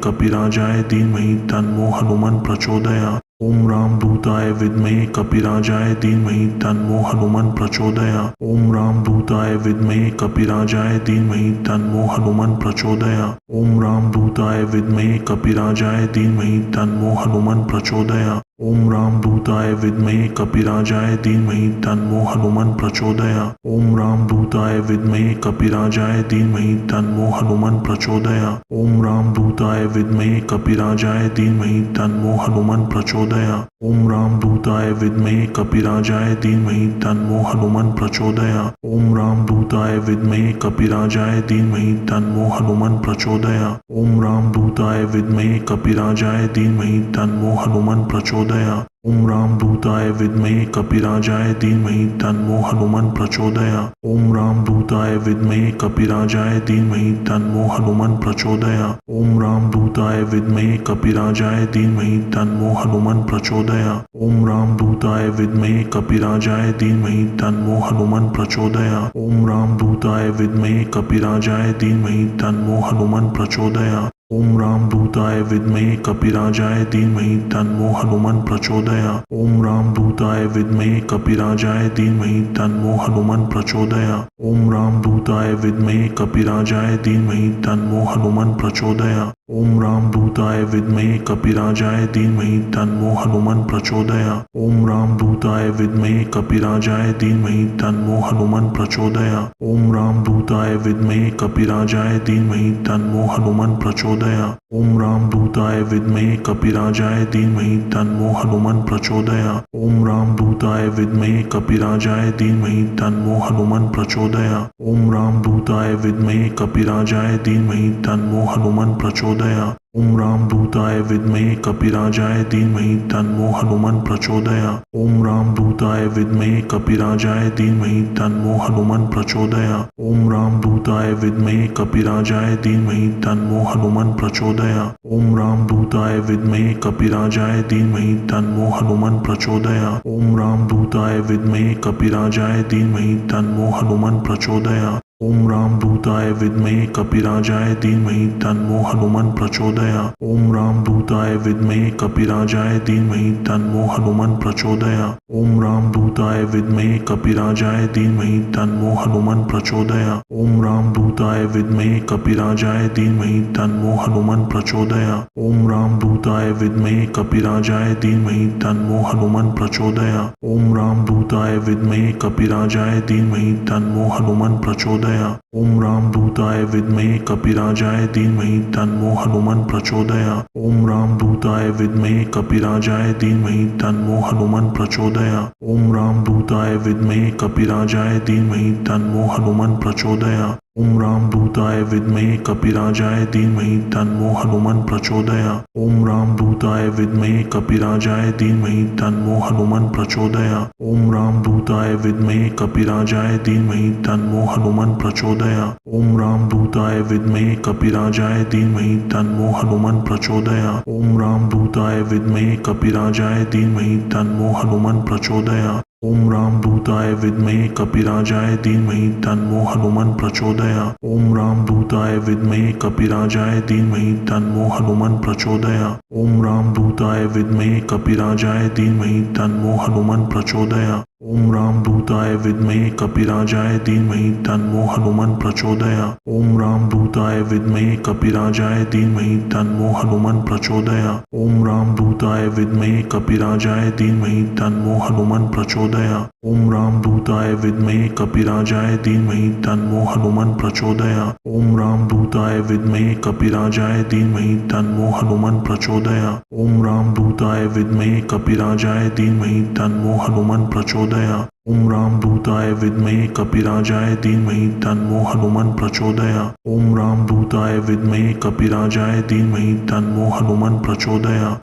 [SPEAKER 1] कपिराजाय धीमहि तन्नो हनुमान प्रचोदयात्। ओम रामदूताय विद्महे कपिराजाय धीमहि तन्नो हनुमान प्रचोदयात्। ओम रामदूताय विद्महे कपिराजाय धीमहि तन्नो हनुमान प्रचोदयात्। ओम रामदूताय विद्महे कपिराजाय धीमहि तन्नो हनुमान प्रचोदयात्। ओम रामदूताय विद्महे कपिराजाय धीमहि तन्नो हनुमान प्रचोदयात्। ओम रामदूताय विद्महे कपिराजाय धीमहि तन्नो हनुमान प्रचोदयात्। ओम रामदूताय विद्महे कपिराजाय धीमहि तन्नो हनुमान प्रचोदयात्। ओम रामदूताय विद्महे कपिराजाय धीमहि तन्नो हनुमान प्रचोदयात्। ओम रामदूताय विद्महे कपिराजाय धीमहि तन्नो हनुमान प्रचोदयात्। ओम रामदूताय विद्महे कपिराजाय धीमहि तन्नो हनुमान प्रचोदयात्। प्रचोदयात्। ओम रामदूताय विद्महे कपिराजाय धीमहि तन्नो हनुमन् प्रचोदयात्। ओम रामदूताय विद्महे कपिराजाय धीमहि तन्नो हनुमन् प्रचोदयात्। ओम रामदूताय विद्महे कपिराजाय धीमहि तन्नो हनुमन् प्रचोदयात्। ओम रामदूताय विद्महे कपिराजाय धीमहि तन्नो हनुमन् प्रचोदयात्। ओम रामदूताय विद्महे कपिराजाय धीमहि तन्नो हनुमन् प्रचोदयात्। ओम रामदूताय विद्महे कपिराजाय धीमहि तन्नो हनुमन् प्रचोदयात्। ओम रामदूताय विद्महे कपिराजाय धीमहि तन्नो हनुमन् प्रचोदयात्। ओम रामदूताय विद्महे कपिराजाय धीमहि तन्नो हनुमन् प्रचोदयात्। ओम रामदूताय विद्महे कपिराजाय धीमहि तन्नो हनुमन् प्रचोदयात्। ओम रामदूताय विद्महे कपिराजाय धीमहि तन्नो हनुमन् प्रचोदयात्। ओम रामदूताय विद्महे कपिराजाय धीमहि तन्नो हनुमन् प्रचोदयात्। ओम रामदूताय विद्महे कपिराजाय धीमहि तन्नो हनुमन् प्रचोदयात्। ओम रामदूताय विद्महे कपिराजाय धीमहि तन्नो हनुमन् प्रचोदयात्। ओम रामदूताय विद्महे कपिराजाय धीमहि तन्नो हनुमन् प्रचोदयात्। ओम रामदूताय विद्महे कपिराजाय धीमहि तन्नो हनुमन् प्रचोदयात्। ओम रामदूताय विद्महे कपिराजाय धीमहि तन्नो हनुमन् प्रचोदयात्। ओम रामदूताय विद्महे कपिराजाय धीमहि तन्नो हनुमन् प्रचोदयात्। ओम रामदूताय विद्महे कपिराजाय धीमहि तन्नो हनुमन् प्रचोदयात्। ओम रामदूताय विद्महे कपिराजाय धीमहि तन्नो हनुमन् प्रचोदयात्। ओम रामदूताय विद्महे कपिराजाय धीमहि तन्नो हनुमन् प्रचोदयात्। ओम रामदूताय विद्महे कपिराजाय धीमहि तन्नो हनुमन् प्रचोदयात्। ओम रामदूताय विद्महे कपिराजाय धीमहि तन्नो हनुमन् प्रचोदयात्। ओम रामदूताय विद्महे कपिराजाय धीमहि तन्नो हनुमन् प्रचोदयात्। ओम रामदूताय विद्महे कपिराजाय धीमहि तन्नो हनुमन् प्रचोदयात्। ओम रामदूताय विद्महे कपिराजाय धीमहि तन्नो हनुमन् प्रचोदयात्। ओम रामदूताय विद्महे कपिराजाय धीमहि तन्नो हनुमन् प्रचोदयात्। ओम रामदूताय विद्महे कपिराजाय धीमहि तन्नो हनुमन् प्रचोदयात्। ओम रामदूताय विद्महे कपिराजाय धीमहि तन्नो हनुमन् प्रचोदयात्। ओम रामदूताय विद्महे कपिराजाय धीमहि तन्नो हनुमन् प्रचोदयात्। ओम रामदूताय विद्महे कपिराजाय धीमहि तन्नो हनुमन् प्रचोदयात्। ओम रामदूताय विद्महे कपिराजाय धीमहि तन्नो हनुमन् प्रचोदयात्। ओम रामदूताय विद्महे कपिराजाय धीमहि तन्नो हनुमन् प्रचोदयात्। ओम रामदूताय विद्महे कपिराजाय धीमहि तन्नो हनुमन् प्रचोदयात्। ओम रामदूताय विद्महे कपिराजाय धीमहि तन्नो हनुमन् प्रचोदयात्। ओम रामदूताय विद्महे कपिराजाय धीमहि तन्नो हनुमन् प्रचोदयात्। ओम रामदूताय विद्महे कपिराजाय धीमहि तन्नो हनुमन् प्रचोदयात्। ओम रामदूताय विद्महे कपिराजाय धीमहि तन्नो हनुमन् प्रचोदयात्। ओम रामदूताय विद्महे कपिराजाय धीमहि तन्नो हनुमन् प्रचोदयात्। ओम रामदूताय विद्महे कपिराजाय धीमहि तन्नो हनुमन् प्रचोदयात्। ओम रामदूताय विद्महे कपिराजाय धीमहि तन्नो हनुमन् प्रचोदयात्। ओम रामदूताय विद्महे कपिराजाय धीमहि तन्नो हनुमन् प्रचोदयात्। ओम रामदूताय विद्महे कपिराजाय धीमहि तन्नो हनुमन् प्रचोदयात्। ओम रामदूताय विद्महे कपिराजाय धीमहि तन्नो हनुमन् प्रचोदयात्। ओम रामदूताय विद्महे कपिराजाय धीमहि तन्नो हनुमन् प्रचोदयात्। ओम रामदूताय विद्महे कपिराजाय धीमहि तन्नो हनुमन् प्रचोदयात्।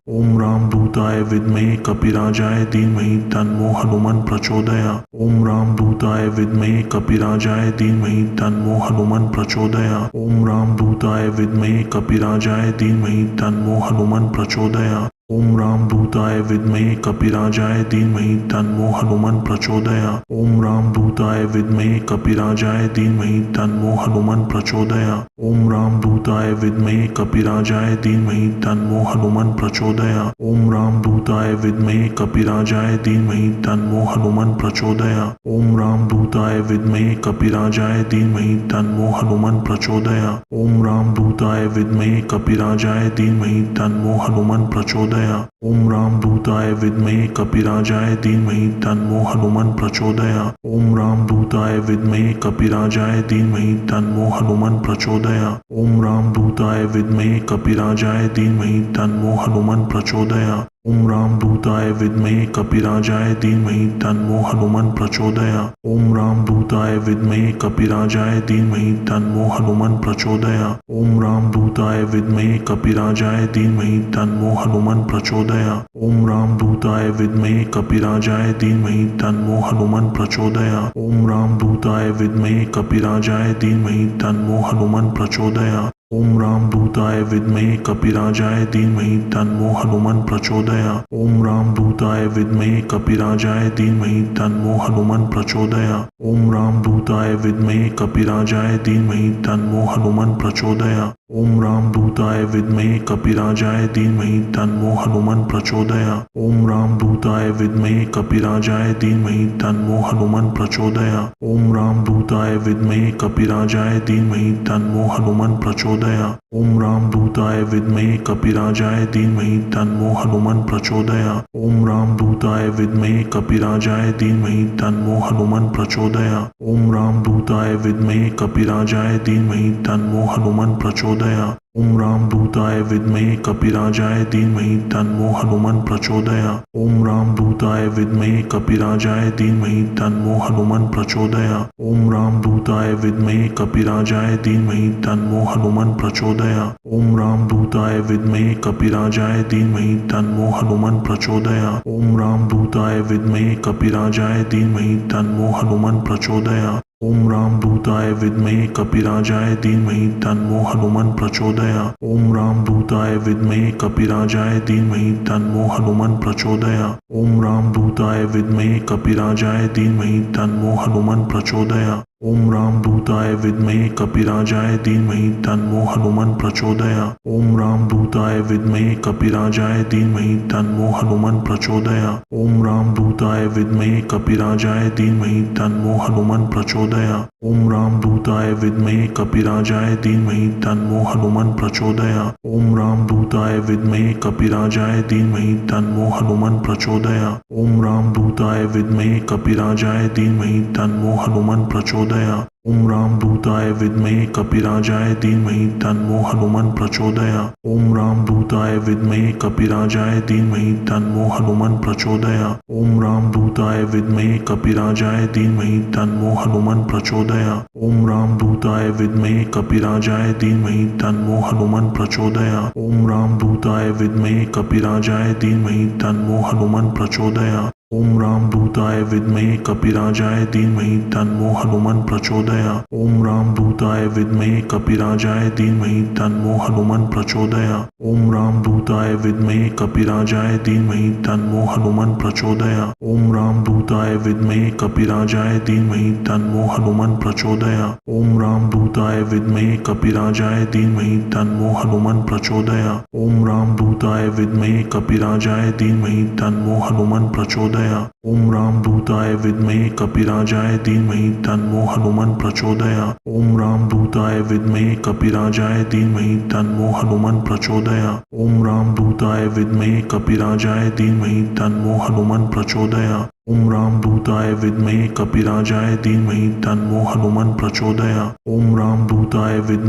[SPEAKER 1] ओम रामदूताय विद्महे कपिराजाय धीमहि तन्नो हनुमन् प्रचोदयात्। ओम रामदूताय विद्महे कपिराजाय धीमहि तन्नो हनुमन् प्रचोदयात्। ओम रामदूताय विद्महे कपिराजाय धीमहि तन्नो हनुमन् प्रचोदयात्। ओम रामदूताय विद्महे कपिराजाय धीमहि तन्नो हनुमन् प्रचोदयात्। ओम रामदूताय विद्महे कपिराजाय धीमहि तन्नो हनुमन् प्रचोदयात्। ओम रामदूताय विद्महे कपिराजाय धीमहि तन्नो हनुमन् प्रचोदयात्। ओम रामदूताय विद्महे कपिराजाय धीमहि तन्नो हनुमन् प्रचोदयात्। ओम रामदूताय विद्महे कपिराजाय धीमहि तन्नो हनुमन् प्रचोदयात्। ओम रामदूताय विद्महे कपिराजाय धीमहि तन्नो हनुमन् प्रचोदयात्। ओम रामदूताय विद्महे कपिराजाय धीमहि तन्नो हनुमन् प्रचोदयात्। ओम रामदूताय विद्महे कपिराजाय धीमहि तन्नो हनुमन् प्रचोदयात्। ओम रामदूताय विद्महे कपिराजाय धीमहि तन्नो हनुमन् प्रचोदयात्। ओम रामदूताय विद्महे कपिराजाय धीमहि तन्नो हनुमन् प्रचोदयात्। ओम रामदूताय विद्महे कपिराजाय धीमहि तन्नो हनुमन् प्रचोदयात्। ओम रामदूताय विद्महे कपिराजाय धीमहि तन्नो हनुमन् प्रचोदयात्। ओम रामदूताय विद्महे कपिराजाय धीमहि तन्नो हनुमन् प्रचोदयात्। ओम रामदूताय विद्महे कपिराजाय धीमहि तन्नो हनुमन् प्रचोदयात्। ओम रामदूताय विद्महे कपिराजाय धीमहि तन्नो हनुमन् प्रचोदयात्। ओम रामदूताय विद्महे कपिराजाय धीमहि तन्नो हनुमन् प्रचोदयात्। ओम रामदूताय विद्महे कपिराजाय धीमहि तन्नो हनुमन् प्रचोदयात्। ओम रामदूताय विद्महे कपिराजाय धीमहि तन्नो हनुमन् प्रचोदयात्। ओम रामदूताय विद्महे कपिराजाय धीमहि तन्नो हनुमन् प्रचोदयात्। ओम रामदूताय विद्महे कपिराजाय धीमहि तन्नो हनुमन् प्रचोदयात्। ओम रामदूताय विद्महे कपिराजाय धीमहि तन्नो हनुमन् प्रचोदयात्। ओम रामदूताय विद्महे कपिराजाय धीमहि तन्नो हनुमन् प्रचोदयात्। ओम रामदूताय विद्महे कपिराजाय धीमहि तन्नो हनुमन् प्रचोदयात्। ओम रामदूताय विद्महे कपिराजाय धीमहि तन्नो हनुमन् प्रचोदयात्। ओम रामदूताय विद्महे कपिराजाय धीमहि तन्नो हनुमन् प्रचोदयात्। ओम रामदूताय विद्महे कपिराजाय धीमहि तन्नो हनुमन् प्रचोदयात्। ओम रामदूताय विद्महे कपिराजाय धीमहि तन्नो हनुमन् प्रचोदयात्। ओम रामदूताय विद्महे कपिराजाय धीमहि तन्नो हनुमन् प्रचोदयात्। ओम रामदूताय विद्महे कपिराजाय धीमहि तन्नो हनुमन् प्रचोदयात्। ओम रामदूताय विद्महे कपिराजाय धीमहि तन्नो हनुमन् प्रचोदयात्। ओम रामदूताय विद्महे कपिराजाय धीमहि तन्नो हनुमन् प्रचोदयात्। ओम रामदूताय विद्महे कपिराजाय धीमहि तन्नो हनुमन् प्रचोदयात्। ओम रामदूताय विद्महे कपिराजाय धीमहि तन्नो हनुमन् प्रचोदयात्। ओम रामदूताय विद्महे कपिराजाय धीमहि तन्नो हनुमन् प्रचोदयात्। ओम रामदूताय विद्महे कपिराजाय धीमहि तन्नो हनुमन् प्रचोदयात्। ओम रामदूताय विद्महे कपिराजाय धीमहि तन्नो हनुमन् प्रचोदयात्। ओम रामदूताय विद्महे कपिराजाय धीमहि तन्नो हनुमन् प्रचोदयात्। ओम रामदूताय विद्महे कपिराजाय धीमहि तन्नो हनुमन् प्रचोदयात्। ओम रामदूताय विद्महे कपिराजाय धीमहि तन्नो हनुमन् प्रचोदयात्। ओम रामदूताय विद्महे कपिराजाय धीमहि तन्नो हनुमन् प्रचोदयात्। ओम रामदूताय विद्महे कपिराजाय धीमहि तन्नो हनुमन् प्रचोदयात्। ओम रामदूताय विद्महे कपिराजाय धीमहि तन्नो हनुमन् प्रचोदयात्। ओम रामदूताय विद्महे कपिराजाय धीमहि तन्नो हनुमन् प्रचोदयात्। ओम रामदूताय विद्महे कपिराजाय धीमहि तन्नो हनुमन् प्रचोदयात्। ओम रामदूताय विद्महे कपिराजाय धीमहि तन्नो हनुमन् प्रचोदयात्। ओम रामदूताय विद्महे कपिराजाय धीमहि तन्नो हनुमन् प्रचोदयात्। ओम रामदूताय विद्महे कपिराजाय धीमहि तन्नो हनुमन् प्रचोदयात्। ओम रामदूताय विद्महे कपिराजाय धीमहि तन्नो हनुमन् प्रचोदयात्। ओम रामदूताय विद्महे कपिराजाय धीमहि तन्नो हनुमन् प्रचोदयात्। ओम रामदूताय विद्महे कपिराजाय धीमहि तन्नो हनुमन् प्रचोदयात्। ओम रामदूताय विद्महे कपिराजाय धीमहि तन्नो हनुमन् प्रचोदयात्। ओम रामदूताय विद्महे कपिराजाय धीमहि तन्नो हनुमन् प्रचोदयात्। ओम रामदूताय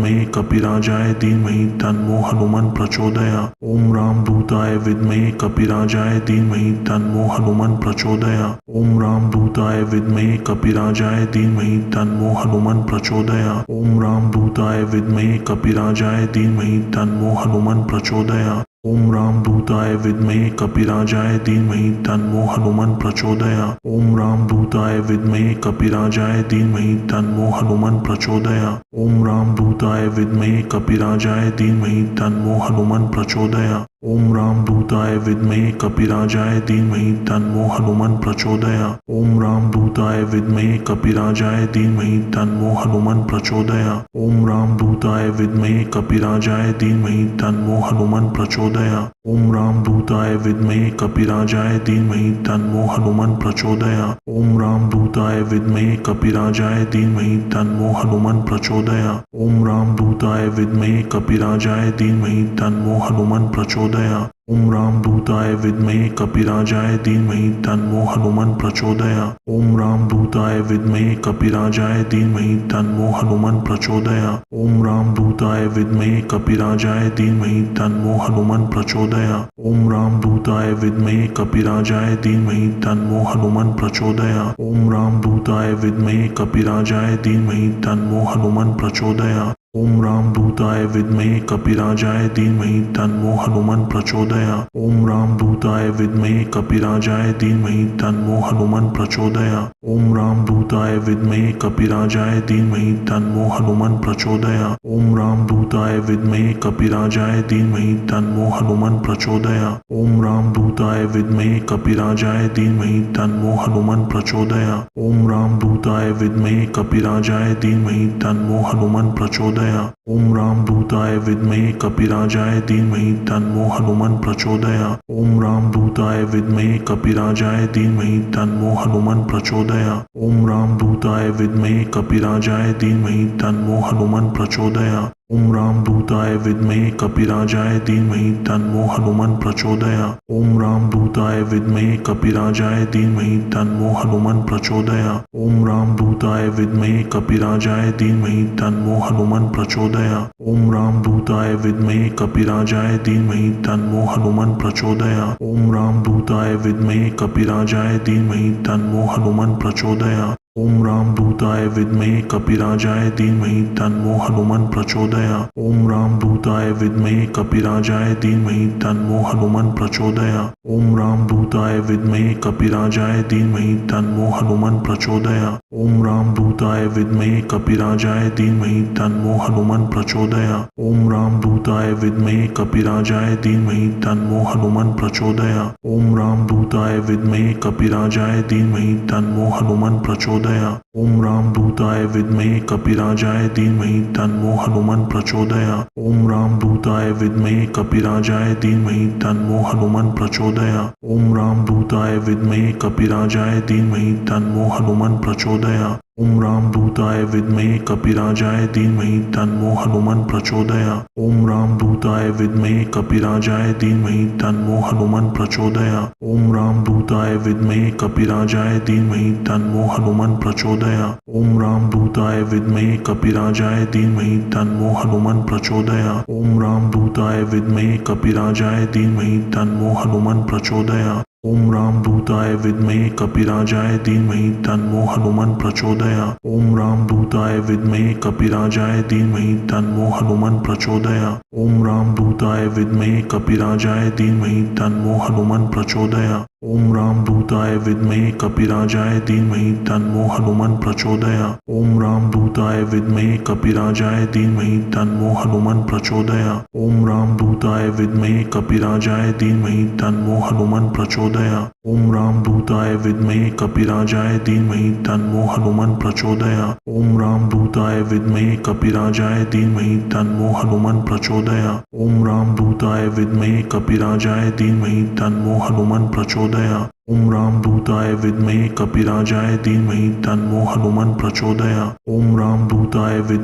[SPEAKER 1] विद्महे कपिराजाय धीमहि तन्नो हनुमन् प्रचोदयात्। ओम रामदूताय विद्महे कपिराजाय धीमहि तन्नो हनुमन् प्रचोदयात्। ओम रामदूताय विद्महे कपिराजाय धीमहि तन्नो हनुमन् प्रचोदयात्। ओम रामदूताय विद्महे कपिराजाय धीमहि तन्नो हनुमन् प्रचोदयात्। ओम रामदूताय विद्महे कपिराजाय धीमहि तन्नो हनुमन् प्रचोदयात्। ओम रामदूताय विद्महे कपिराजाय धीमहि तन्नो हनुमन् प्रचोदयात्। ओम रामदूताय विद्महे कपिराजाय धीमहि तन्नो हनुमन् प्रचोदयात्। ओम रामदूताय विद्महे कपिराजाय धीमहि तन्नो हनुमन् प्रचोदयात्। ओम रामदूताय विद्महे कपिराजाय धीमहि तन्नो हनुमन् प्रचोदयात्। ओम रामदूताय विद्महे कपिराजाय धीमहि तन्नो हनुमन् प्रचोदयात्। ओम रामदूताय विद्महे कपिराजाय धीमहि तन्नो हनुमन् प्रचोदयात्। ओम रामदूताय विद्महे कपिराजाय धीमहि तन्नो हनुमन् प्रचोदयात्। ओम रामदूताय विद्महे कपिराजाय धीमहि तन्नो हनुमान प्रचोदयात्। ओम रामदूताय विद्महे कपिराजाय धीमहि तन्नो हनुमान प्रचोदयात्। ओम रामदूताय विद्महे कपिराजाय धीमहि तन्नो हनुमान प्रचोदयात्। ओम रामदूताय विद्महे कपिराजाय धीमहि तन्नो हनुमान प्रचोदयात्। ओम रामदूताय विद्महे कपिराजाय धीमहि तन्नो हनुमान प्रचोदयात्। ओम रामदूताय विद्महे कपिराजाय धीमहि तन्नो हनुमान प्रचोदयात्। ओम रामदूताय विद्महे कपिराजाय धीमहि तन्नो हनुमान प्रचोदयात्। ओम रामदूताय विद्महे कपिराजाय धीमहि तन्नो हनुमान प्रचोदयात्। ओम रामदूताय विद्महे कपिराजाय धीमहि तन्नो हनुमान प्रचोदयात्। ओम रामदूताय विद्महे कपिराजाय धीमहि तन्नो हनुमान प्रचोदयात्। ओम रामदूताय विद्महे कपिराजाय धीमहि तन्नो हनुमान प्रचोदयात्। ओम रामदूताय विद्महे कपिराजाय धीमहि तन्नो हनुमान प्रचोदयात्। ओम रामदूताय विद्महे कपिराजाय धीमहि तन्नो हनुमान प्रचोदयात्। ओम रामदूताय विद्महे कपिराजाय धीमहि तन्नो हनुमान प्रचोदयात्। ओम रामदूताय विद्महे कपिराजाय धीमहि तन्नो हनुमान प्रचोदयात्। ओम रामदूताय विद्महे कपिराजाय धीमहि तन्नो हनुमान प्रचोदयात्। ओम रामदूताय विद्महे कपिराजाय धीमहि तन्नो हनुमान प्रचोदयात्। ओम रामदूताय विद्महे कपिराजाय धीमहि तन्नो हनुमान प्रचोदयात्। ओम रामदूताय विद्महे कपिराजाय धीमहि तन्नो हनुमान प्रचोदयात्। ओम रामदूताय विद्महे कपिराजाय धीमहि तन्नो हनुमान प्रचोदयात्। ओम रामदूताय विद्महे कपिराजाय धीमहि तन्नो हनुमान प्रचोदयात्। ओम रामदूताय विद्महे कपिराजाय धीमहि तन्नो हनुमान प्रचोदयात्। ओम रामदूताय विद्महे कपिराजाय धीमहि तन्नो हनुमान प्रचोदयात्। ओम रामदूताय विद्महे कपिराजाय धीमहि तन्नो हनुमान प्रचोदयात्। ओम रामदूताय विद्महे कपिराजाय धीमहि तन्नो हनुमान प्रचोदयात्। ओम रामदूताय विद्महे कपिराजाय धीमहि तन्नो हनुमान प्रचोदयात्। ओम रामदूताय विद्महे कपिराजाय धीमहि तन्नो हनुमान प्रचोदयात्। ओम रामदूताय विद्महे कपिराजाय धीमहि तन्नो हनुमान प्रचोदयात्। ओम रामदूताय विद्महे कपिराजाय धीमहि तन्नो हनुमान प्रचोदयात्। ओम रामदूताय विद्महे कपिराजाय धीमहि तन्नो हनुमान प्रचोदयात्। ओम रामदूताय विद्महे कपिराजाय धीमहि तन्नो हनुमान प्रचोदयात्। ओम रामदूताय विद्महे कपिराजाय धीमहि तन्नो हनुमान प्रचोदयात्। ओम रामदूताय विद्महे कपिराजाय धीमहि तन्नो हनुमान प्रचोदयात्। ओम रामदूताय विद्महे कपिराजाय धीमहि तन्नो हनुमान प्रचोदयात्। ओम रामदूताय विद्महे कपिराजाय धीमहि तन्नो हनुमान प्रचोदयात्। ओम रामदूताय विद्महे कपिराजाय धीमहि तन्नो हनुमान प्रचोदयात्। ओम रामदूताय विद्महे कपिराजाय धीमहि तन्नो हनुमान प्रचोदयात्। ओम रामदूताय विद्महे कपिराजाय धीमहि तन्नो हनुमान प्रचोदयात्। ओम रामदूताय विद्महे कपिराजाय धीमहि तन्नो हनुमान प्रचोदयात्। ओम रामदूताय विद्महे कपिराजाय धीमहि तन्नो हनुमान प्रचोदयात्। ओम रामदूताय विद्महे कपिराजाय धीमहि तन्नो हनुमान प्रचोदयात्। ओम रामदूताय विद्महे कपिराजाय धीमहि तन्नो हनुमान प्रचोदयात्। ओम रामदूताय विद्महे कपिराजाय धीमहि तन्नो हनुमान प्रचोदयात्। ओम रामदूताय विद्महे कपिराजाय धीमहि तन्नो हनुमान प्रचोदयात्। ओम रामदूताय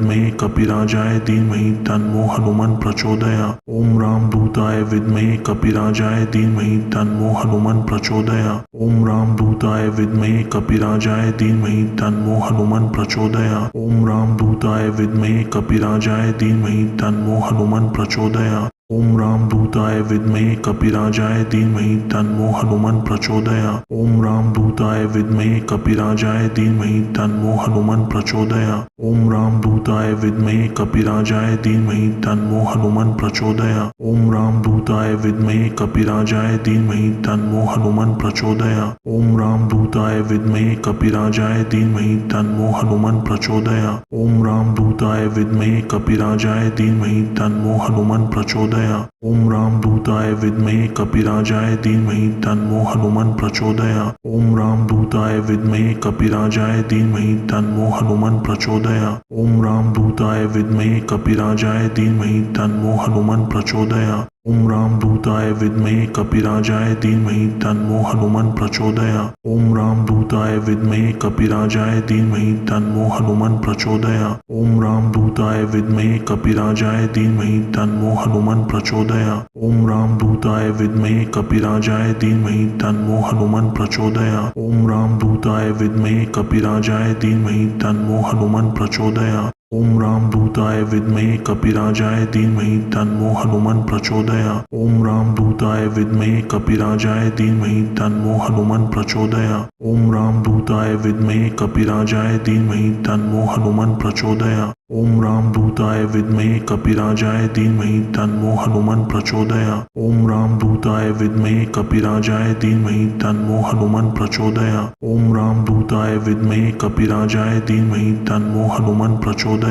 [SPEAKER 1] विद्महे कपिराजाय धीमहि तन्नो हनुमान प्रचोदयात्। ओम रामदूताय विद्महे कपिराजाय धीमहि तन्नो हनुमान प्रचोदयात्। ओम रामदूताय विद्महे कपिराजाय धीमहि तन्नो हनुमान प्रचोदयात्। ओम रामदूताय विद्महे कपिराजाय धीमहि तन्नो हनुमान प्रचोदयात्। ओम रामदूताय विद्महे कपिराजाय धीमहि तन्नो हनुमान प्रचोदयात्। ओम रामदूताय विद्महे कपिराजाय धीमहि तन्नो हनुमान प्रचोदयात्। ओम रामदूताय विद्महे कपिराजाय धीमहि तन्नो हनुमान प्रचोदयात्। ओम रामदूताय विद्महे कपिराजाय धीमहि तन्नो हनुमान प्रचोदयात्। ओम रामदूताय विद्महे कपिराजाय धीमहि तन्नो हनुमान प्रचोदयात्। ओम रामदूताय विद्महे कपिराजाय धीमहि तन्नो हनुमान प्रचोदयात्। ओम रामदूताय विद्महे कपिराजाय धीमहि तन्नो हनुमान प्रचोदयात्। ओम रामदूताय विद्महे कपिराजाय धीमहि तन्नो हनुमान प्रचोदयात्। ओम रामदूताय विद्महे कपिराजाय धीमहि तन्नो हनुमान प्रचोदयात्। ओम रामदूताय विद्महे कपिराजाय धीमहि तन्नो हनुमान प्रचोदयात्। ओम रामदूताय विद्महे कपिराजाय धीमहि तन्नो हनुमान प्रचोदयात्। ओम रामदूताय विद्महे कपिराजाय धीमहि तन्नो हनुमान प्रचोदयात्। ओम रामदूताय विद्महे कपिराजाय धीमहि तन्नो हनुमान प्रचोदयात्। ओम रामदूताय विद्महे कपिराजाय धीमहि तन्नो हनुमान प्रचोदयात्। ओम रामदूताय विद्महे कपिराजाय धीमहि तन्नो हनुमान प्रचोदयात्। ओम रामदूताय विद्महे कपिराजाय धीमहि तन्नो हनुमान प्रचोदयात्। ओम रामदूताय विद्महे कपिराजाय धीमहि तन्नो हनुमान प्रचोदयात्। ओम रामदूताय विद्महे कपिराजाय धीमहि तन्नो हनुमान प्रचोदयात्। ओम रामदूताय विद्महे कपिराजाय धीमहि तन्नो हनुमान प्रचोदयात्।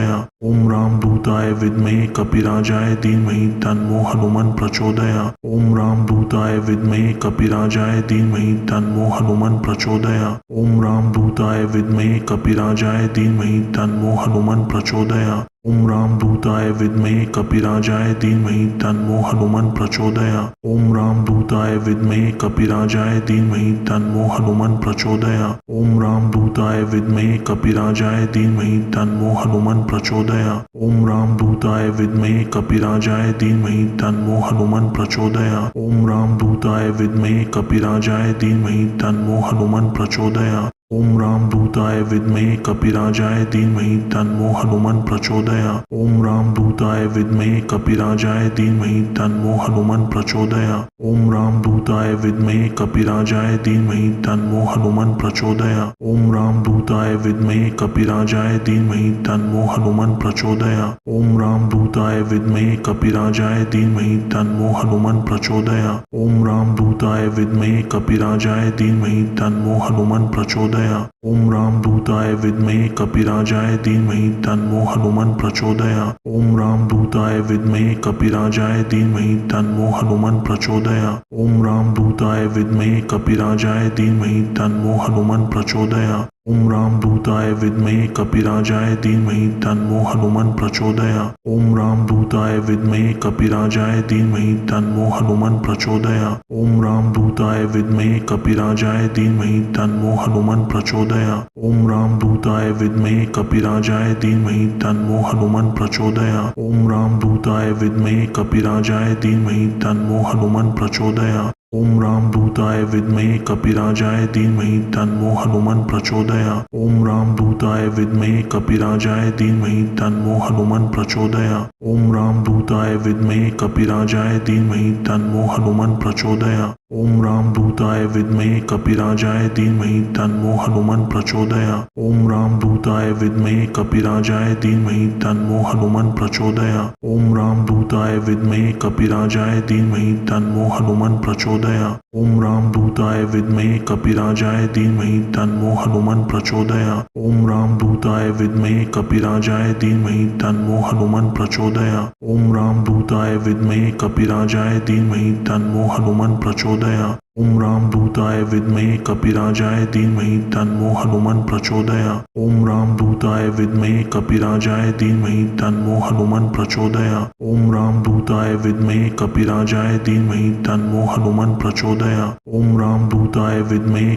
[SPEAKER 1] ओम रामदूताय विद्महे कपिराजाय धीमहि तन्नो हनुमान प्रचोदयात्। ओम रामदूताय विद्महे कपिराजाय धीमहि तन्नो हनुमान प्रचोदयात्। ओम रामदूताय विद्महे कपिराजाय धीमहि तन्नो हनुमान प्रचोदयात्। ओम रामदूताय विद्महे कपिराजाय धीमहि तन्नो हनुमान प्रचोदयात्। ओम रामदूताय विद्महे कपिराजाय धीमहि तन्नो हनुमान प्रचोदयात्। ओम रामदूताय विद्महे कपिराजाय धीमहि तन्नो हनुमान प्रचोदयात्। ओम रामदूताय विद्महे कपिराजाय धीमहि तन्नो हनुमान प्रचोदयात्। ओम रामदूताय विद्महे कपिराजाय धीमहि तन्नो हनुमान प्रचोदयात्। ओम रामदूताय विद्महे कपिराजाय धीमहि तन्नो हनुमान प्रचोदयात्। ओम रामदूताय विद्महे कपिराजाय धीमहि तन्नो हनुमान प्रचोदयात्। ओम रामदूताय विद्महे कपिराजाय धीमहि तन्नो हनुमान प्रचोदयात्। ओम रामदूताय विद्महे कपिराजाय धीमहि तन्नो हनुमान प्रचोदयात्। ओम रामदूताय विद्महे कपिराजाय धीमहि तन्नो हनुमान प्रचोदयात्। ओम रामदूताय विद्महे कपिराजाय धीमहि तन्नो हनुमान प्रचोदयात्। ओम रामदूताय विद्महे कपिराजाय धीमहि तन्नो हनुमान प्रचोदयात्। ओम रामदूताय विद्महे कपिराजाय धीमहि तन्नो हनुमान प्रचोदयात्। ओम रामदूताय विद्महे कपिराजाय धीमहि तन्नो हनुमान प्रचोदयात्। ओम रामदूताय विद्महे कपिराजाय धीमहि तन्नो हनुमान प्रचोदयात्। ओम रामदूताय विद्महे कपिराजाय धीमहि तन्नो हनुमान प्रचोदयात्। ओम रामदूताय विद्महे कपिराजाय धीमहि तन्नो हनुमान प्रचोदयात्। ओम रामदूताय विद्महे कपिराजाय धीमहि तन्नो हनुमान प्रचोदयात्। ओम रामदूताय विद्महे कपिराजाय धीमहि तन्नो हनुमान प्रचोदयात्। ओम रामदूताय विद्महे कपिराजाय धीमहि तन्नो हनुमान प्रचोदयात्। ओम रामदूताय विद्महे कपिराजाय धीमहि तन्नो हनुमान प्रचोदयात्। ओम रामदूताय विद्महे कपिराजाय धीमहि तन्नो हनुमान प्रचोदयात्। ओम रामदूताय विद्महे कपिराजाय धीमहि तन्नो हनुमान प्रचोदयात्। ओम रामदूताय विद्महे कपिराजाय धीमहि तन्नो हनुमान प्रचोदयात्। ओम रामदूताय विद्महे कपिराजाय धीमहि तन्नो हनुमान प्रचोदयात्। ओम रामदूताय विद्महे कपिराजाय धीमहि तन्नो हनुमान प्रचोदयात्। ओम रामदूताय विद्महे कपिराजाय धीमहि तन्नो हनुमान प्रचोदयात्। ओम रामदूताय विद्महे कपिराजाय धीमहि तन्नो हनुमान प्रचोदयात्। ओम रामदूताय विद्महे कपिराजाय धीमहि तन्नो हनुमान प्रचोदयात्। ओम रामदूताय विद्महे कपिराजाय धीमहि तन्नो हनुमान प्रचोदयात्। ओम रामदूताय विद्महे कपिराजाय धीमहि तन्नो हनुमान प्रचोदयात्। ओम रामदूताय विद्महे कपिराजाय धीमहि तन्नो हनुमान प्रचोदयात्। ओम रामदूताय विद्महे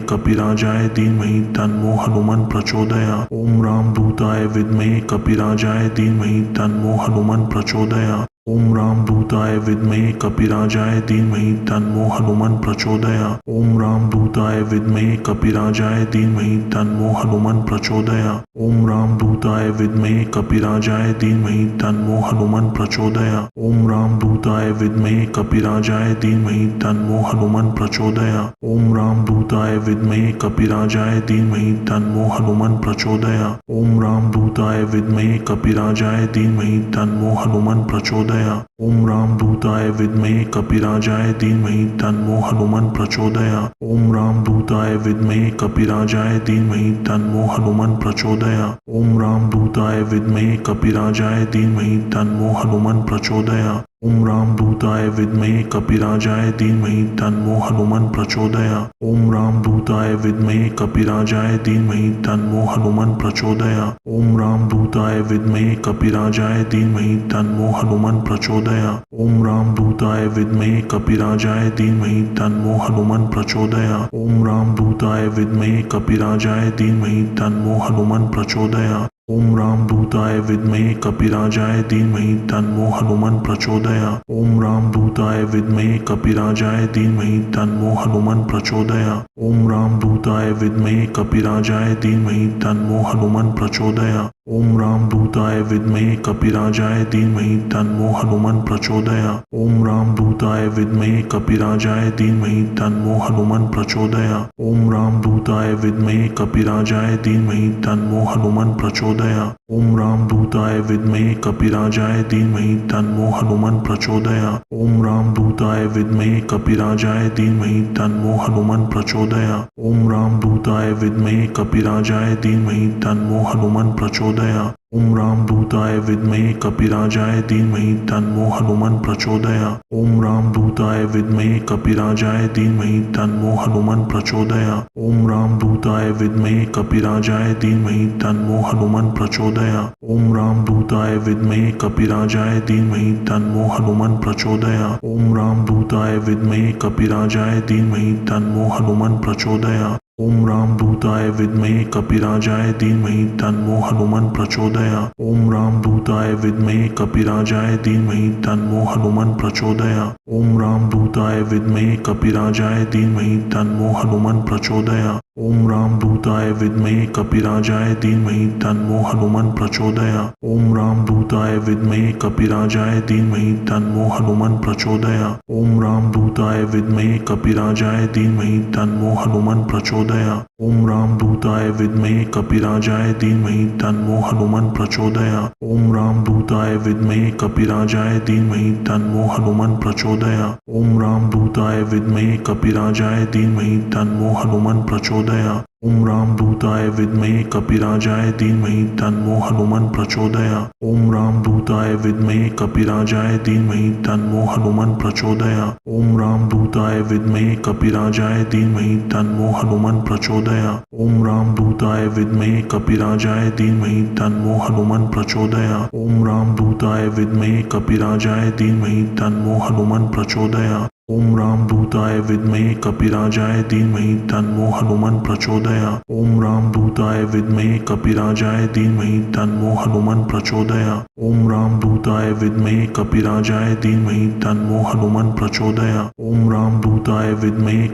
[SPEAKER 1] कपिराजाय धीमहि तन्नो हनुमान प्रचोदयात्। ओम रामदूताय विद्महे कपिराजाय धीमहि तन्नो हनुमान प्रचोदयात्। ओम रामदूताय विद्महे कपिराजाय धीमहि तन्नो हनुमान प्रचोदयात्। ओम रामदूताय विद्महे कपिराजाय धीमहि तन्नो हनुमान प्रचोदयात्। ओम रामदूताय विद्महे कपिराजाय धीमहि तन्नो हनुमान प्रचोदयात्। ओम रामदूताय विद्महे कपिराजाय धीमहि तन्नो हनुमान प्रचोदयात्। ओम रामदूताय विद्महे कपिराजाय धीमहि तन्नो हनुमान प्रचोदयात्। ओम रामदूताय विद्महे कपिराजाय धीमहि तन्नो हनुमान प्रचोदयात्। ओम रामदूताय विद्महे कपिराजाय धीमहि तन्नो हनुमान प्रचोदयात्। ओम रामदूताय विद्महे कपिराजाय धीमहि तन्नो हनुमान प्रचोदयात्। ओम रामदूताय विद्महे कपिराजाय धीमहि तन्नो हनुमान प्रचोदयात्। ओम रामदूताय विद्महे कपिराजाय धीमहि तन्नो हनुमान प्रचोदयात्। ओम रामदूताय विद्महे कपिराजाय धीमहि तन्नो हनुमान प्रचोदयात्। ओम रामदूताय विद्महे कपिराजाय धीमहि तन्नो हनुमान प्रचोदयात्। ओम रामदूताय विद्महे कपिराजाय धीमहि तन्नो हनुमान प्रचोदयात्। ओम रामदूताय विद्महे कपिराजाय धीमहि तन्नो हनुमान प्रचोदयात्। ओम रामदूताय विद्महे कपिराजाय धीमहि तन्नो हनुमान प्रचोदयात्। ओम रामदूताय विद्महे कपिराजाय धीमहि तन्नो हनुमान प्रचोदयात्। ओम रामदूताय विद्महे कपिराजाय धीमहि तन्नो हनुमान प्रचोदयात्। ओम रामदूताय विद्महे कपिराजाय धीमहि तन्नो हनुमान प्रचोदयात्। ओम रामदूताय विद्महे कपिराजाय धीमहि तन्नो हनुमान प्रचोदयात्। ओम रामदूताय विद्महे कपिराजाय धीमहि तन्नो हनुमान प्रचोदयात्। ओम रामदूताय विद्महे कपिराजाय धीमहि तन्नो हनुमान प्रचोदयात्। ओम रामदूताय विद्महे कपिराजाय धीमहि तन्नो हनुमान प्रचोदयात्। ओम रामदूताय विद्महे कपिराजाय धीमहि तन्नो हनुमान प्रचोदयात्। ओम रामदूताय विद्महे कपिराजाय धीमहि तन्नो हनुमान प्रचोदयात्। ओम रामदूताय विद्महे कपिराजाय धीमहि तन्नो हनुमान प्रचोदयात्। ओम रामदूताय विद्महे कपिराजाय धीमहि तन्नो हनुमान प्रचोदयात्। ओम रामदूताय विद्महे कपिराजाय धीमहि तन्नो हनुमान प्रचोदयात्। ओम रामदूताय विद्महे कपिराजाय धीमहि तन्नो हनुमान प्रचोदयात्। ओम रामदूताय विद्महे कपिराजाय धीमहि तन्नो हनुमान प्रचोदयात्। ओम रामदूताय विद्महे कपिराजाय धीमहि तन्नो हनुमान प्रचोदयात्। ओम रामदूताय विद्महे कपिराजाय धीमहि तन्नो हनुमान प्रचोदयात्। ओम रामदूताय विद्महे कपिराजाय धीमहि तन्नो हनुमान प्रचोदयात्। ओम रामदूताय विद्महे कपिराजाय धीमहि तन्नो हनुमान प्रचोदयात्। ओम रामदूताय विद्महे कपिराजाय धीमहि तन्नो हनुमान प्रचोदयात्। ओम रामदूताय विद्महे कपिराजाय धीमहि तन्नो हनुमान प्रचोदयात्। ओम रामदूताय विद्महे कपिराजाय धीमहि तन्नो हनुमान प्रचोदयात्। ओम रामदूताय विद्महे कपिराजाय धीमहि तन्नो हनुमान प्रचोदयात्। ओम रामदूताय विद्महे कपिराजाय धीमहि तन्नो हनुमान प्रचोदयात्। ओम रामदूताय विद्महे कपिराजाय धीमहि तन्नो हनुमान प्रचोदयात्। ओम रामदूताय विद्महे कपिराजाय धीमहि तन्नो हनुमान प्रचोदयात्। ओम रामदूताय विद्महे कपिराजाय धीमहि तन्नो हनुमान प्रचोदयात्। ओम रामदूताय विद्महे कपिराजाय धीमहि तन्नो हनुमान प्रचोदयात्। ओम रामदूताय विद्महे कपिराजाय धीमहि तन्नो हनुमान प्रचोदयात्। ओम रामदूताय विद्महे कपिराजाय धीमहि तन्नो हनुमान प्रचोदयात्। ओम रामदूताय विद्महे कपिराजाय धीमहि तन्नो हनुमान प्रचोदयात्। ओम रामदूताय विद्महे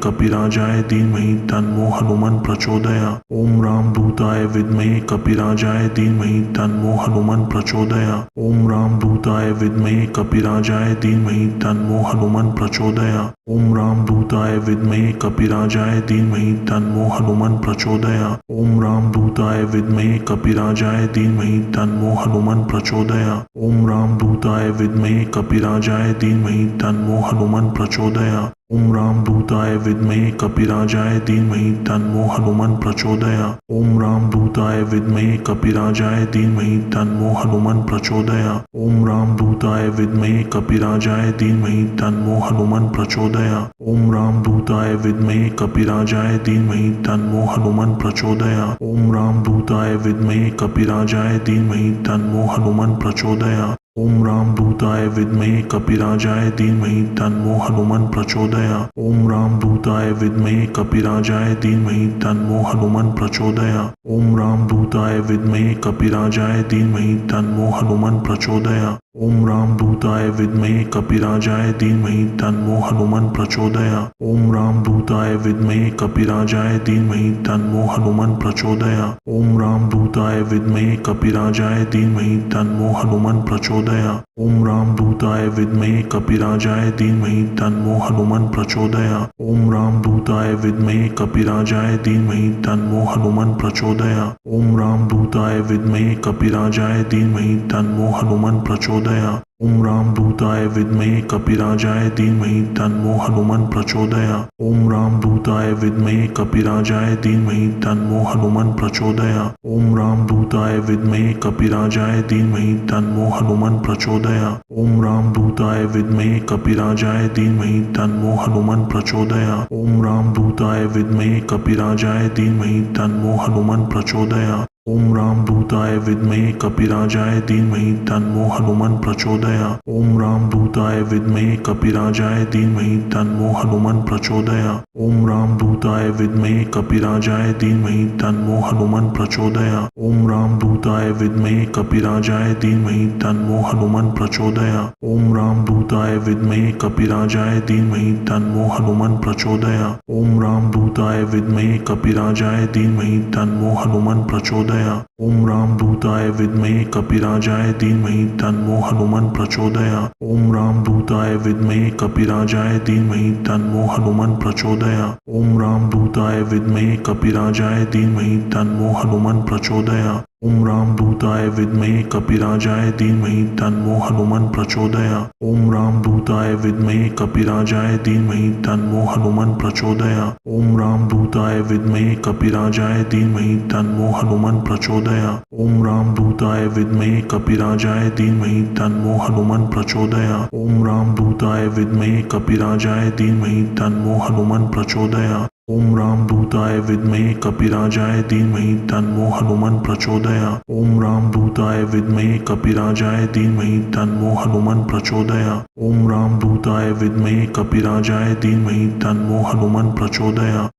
[SPEAKER 1] कपिराजाय धीमहि तन्नो हनुमान प्रचोदयात्। ओम रामदूताय विद्महे कपिराजाय धीमहि तन्नो हनुमान प्रचोदयात्। ओम रामदूताय विद्महे कपिराजाय धीमहि तन्नो हनुमान प्रचोदयात्। ओम रामदूताय विद्महे कपिराजाय धीमहि तन्नो हनुमान प्रचोदयात्। ओम रामदूताय विद्महे कपिराजाय धीमहि तन्नो हनुमान प्रचोदयात्। ओम रामदूताय विद्महे कपिराजाय धीमहि तन्नो हनुमान प्रचोदयात्। ओम रामदूताय विद्महे कपिराजाय धीमहि तन्नो हनुमान प्रचोदयात्। ओम रामदूताय विद्महे कपिराजाय धीमहि तन्नो हनुमान प्रचोदयात्। ओम रामदूताय विद्महे कपिराजाय धीमहि तन्नो हनुमान प्रचोदयात्। ओम रामदूताय विद्महे कपिराजाय धीमहि तन्नो हनुमान प्रचोदयात्। ओम रामदूताय विद्महे कपिराजाय धीमहि तन्नो हनुमान प्रचोदयात्। ओम रामदूताय विद्महे कपिराजाय धीमहि तन्नो हनुमान प्रचोदयात्। ओम रामदूताय विद्महे कपिराजाय धीमहि तन्नो हनुमान प्रचोदयात्। ओम रामदूताय विद्महे कपिराजाय धीमहि तन्नो हनुमान प्रचोदयात्। ओम रामदूताय विद्महे कपिराजाय धीमहि तन्नो हनुमान प्रचोदयात्। ओम रामदूताय विद्महे कपिराजाय धीमहि तन्नो हनुमान प्रचोदयात्। ओम रामदूताय विद्महे कपिराजाय धीमहि तन्नो हनुमान प्रचोदयात्। ओम रामदूताय विद्महे कपिराजाय धीमहि तन्नो हनुमान प्रचोदयात्। ओम रामदूताय विद्महे कपिराजाय धीमहि तन्नो हनुमान प्रचोदयात्। ओम रामदूताय विद्महे कपिराजाय धीमहि तन्नो हनुमन् प्रचोदयात्। ओम रामदूताय विद्महे कपिराजाय धीमहि तन्नो हनुमन् प्रचोदयात्। ओम रामदूताय विद्महे कपिराजाय धीमहि तन्नो हनुमन् प्रचोदयात्। ओम रामदूताय विद्महे कपिराजाय धीमहि तन्नो हनुमन् प्रचोदयात्। ओम रामदूताय विद्महे कपिराजाय धीमहि तन्नो हनुमन् प्रचोदयात्। ओम रामदूताय विद्महे कपिराजाय धीमहि तन्नो हनुमन् प्रचोदयात्। ओम रामदूताय विद्महे कपिराजाय धीमहि तन्नो हनुमन् प्रचोदयात्। ओम रामदूताय विद्महे कपिराजाय धीमहि तन्नो हनुमन् प्रचोदयात्। ओम रामदूताय विद्महे कपिराजाय धीमहि तन्नो हनुमन् प्रचोदयात्। ओम रामदूताय विद्महे कपिराजाय धीमहि तन्नो हनुमन् प्रचोदयात्। ओम रामदूताय विद्महे कपिराजाय धीमहि तन्नो हनुमन् प्रचोदयात्। ओम रामदूताय विद्महे कपिराजाय धीमहि तन्नो हनुमन् प्रचोदयात्। ओम रामदूताय विद्महे कपिराजाय धीमहि तन्नो हनुमन् प्रचोदयात्। ओम रामदूताय विद्महे कपिराजाय धीमहि तन्नो हनुमन् प्रचोदयात्। ओम रामदूताय विद्महे कपिराजाय धीमहि तन्नो हनुमन् प्रचोदयात्। ओम रामदूताय विद्महे कपिराजाय धीमहि तन्नो हनुमन् प्रचोदयात्। ओम रामदूताय विद्महे कपिराजाय धीमहि तन्नो हनुमन् प्रचोदयात्। ओम रामदूताय विद्महे कपिराजाय धीमहि तन्नो हनुमन् प्रचोदयात्। ओम रामदूताय विद्महे कपिराजाय धीमहि तन्नो हनुमन् प्रचोदयात्। ओम रामदूताय विद्महे कपिराजाय धीमहि तन्नो हनुमन् प्रचोदयात्। ओम रामदूताय विद्महे कपिराजाय धीमहि तन्नो हनुमन् प्रचोदयात्। ओम रामदूताय विद्महे कपिराजाय धीमहि तन्नो हनुमन् प्रचोदयात्।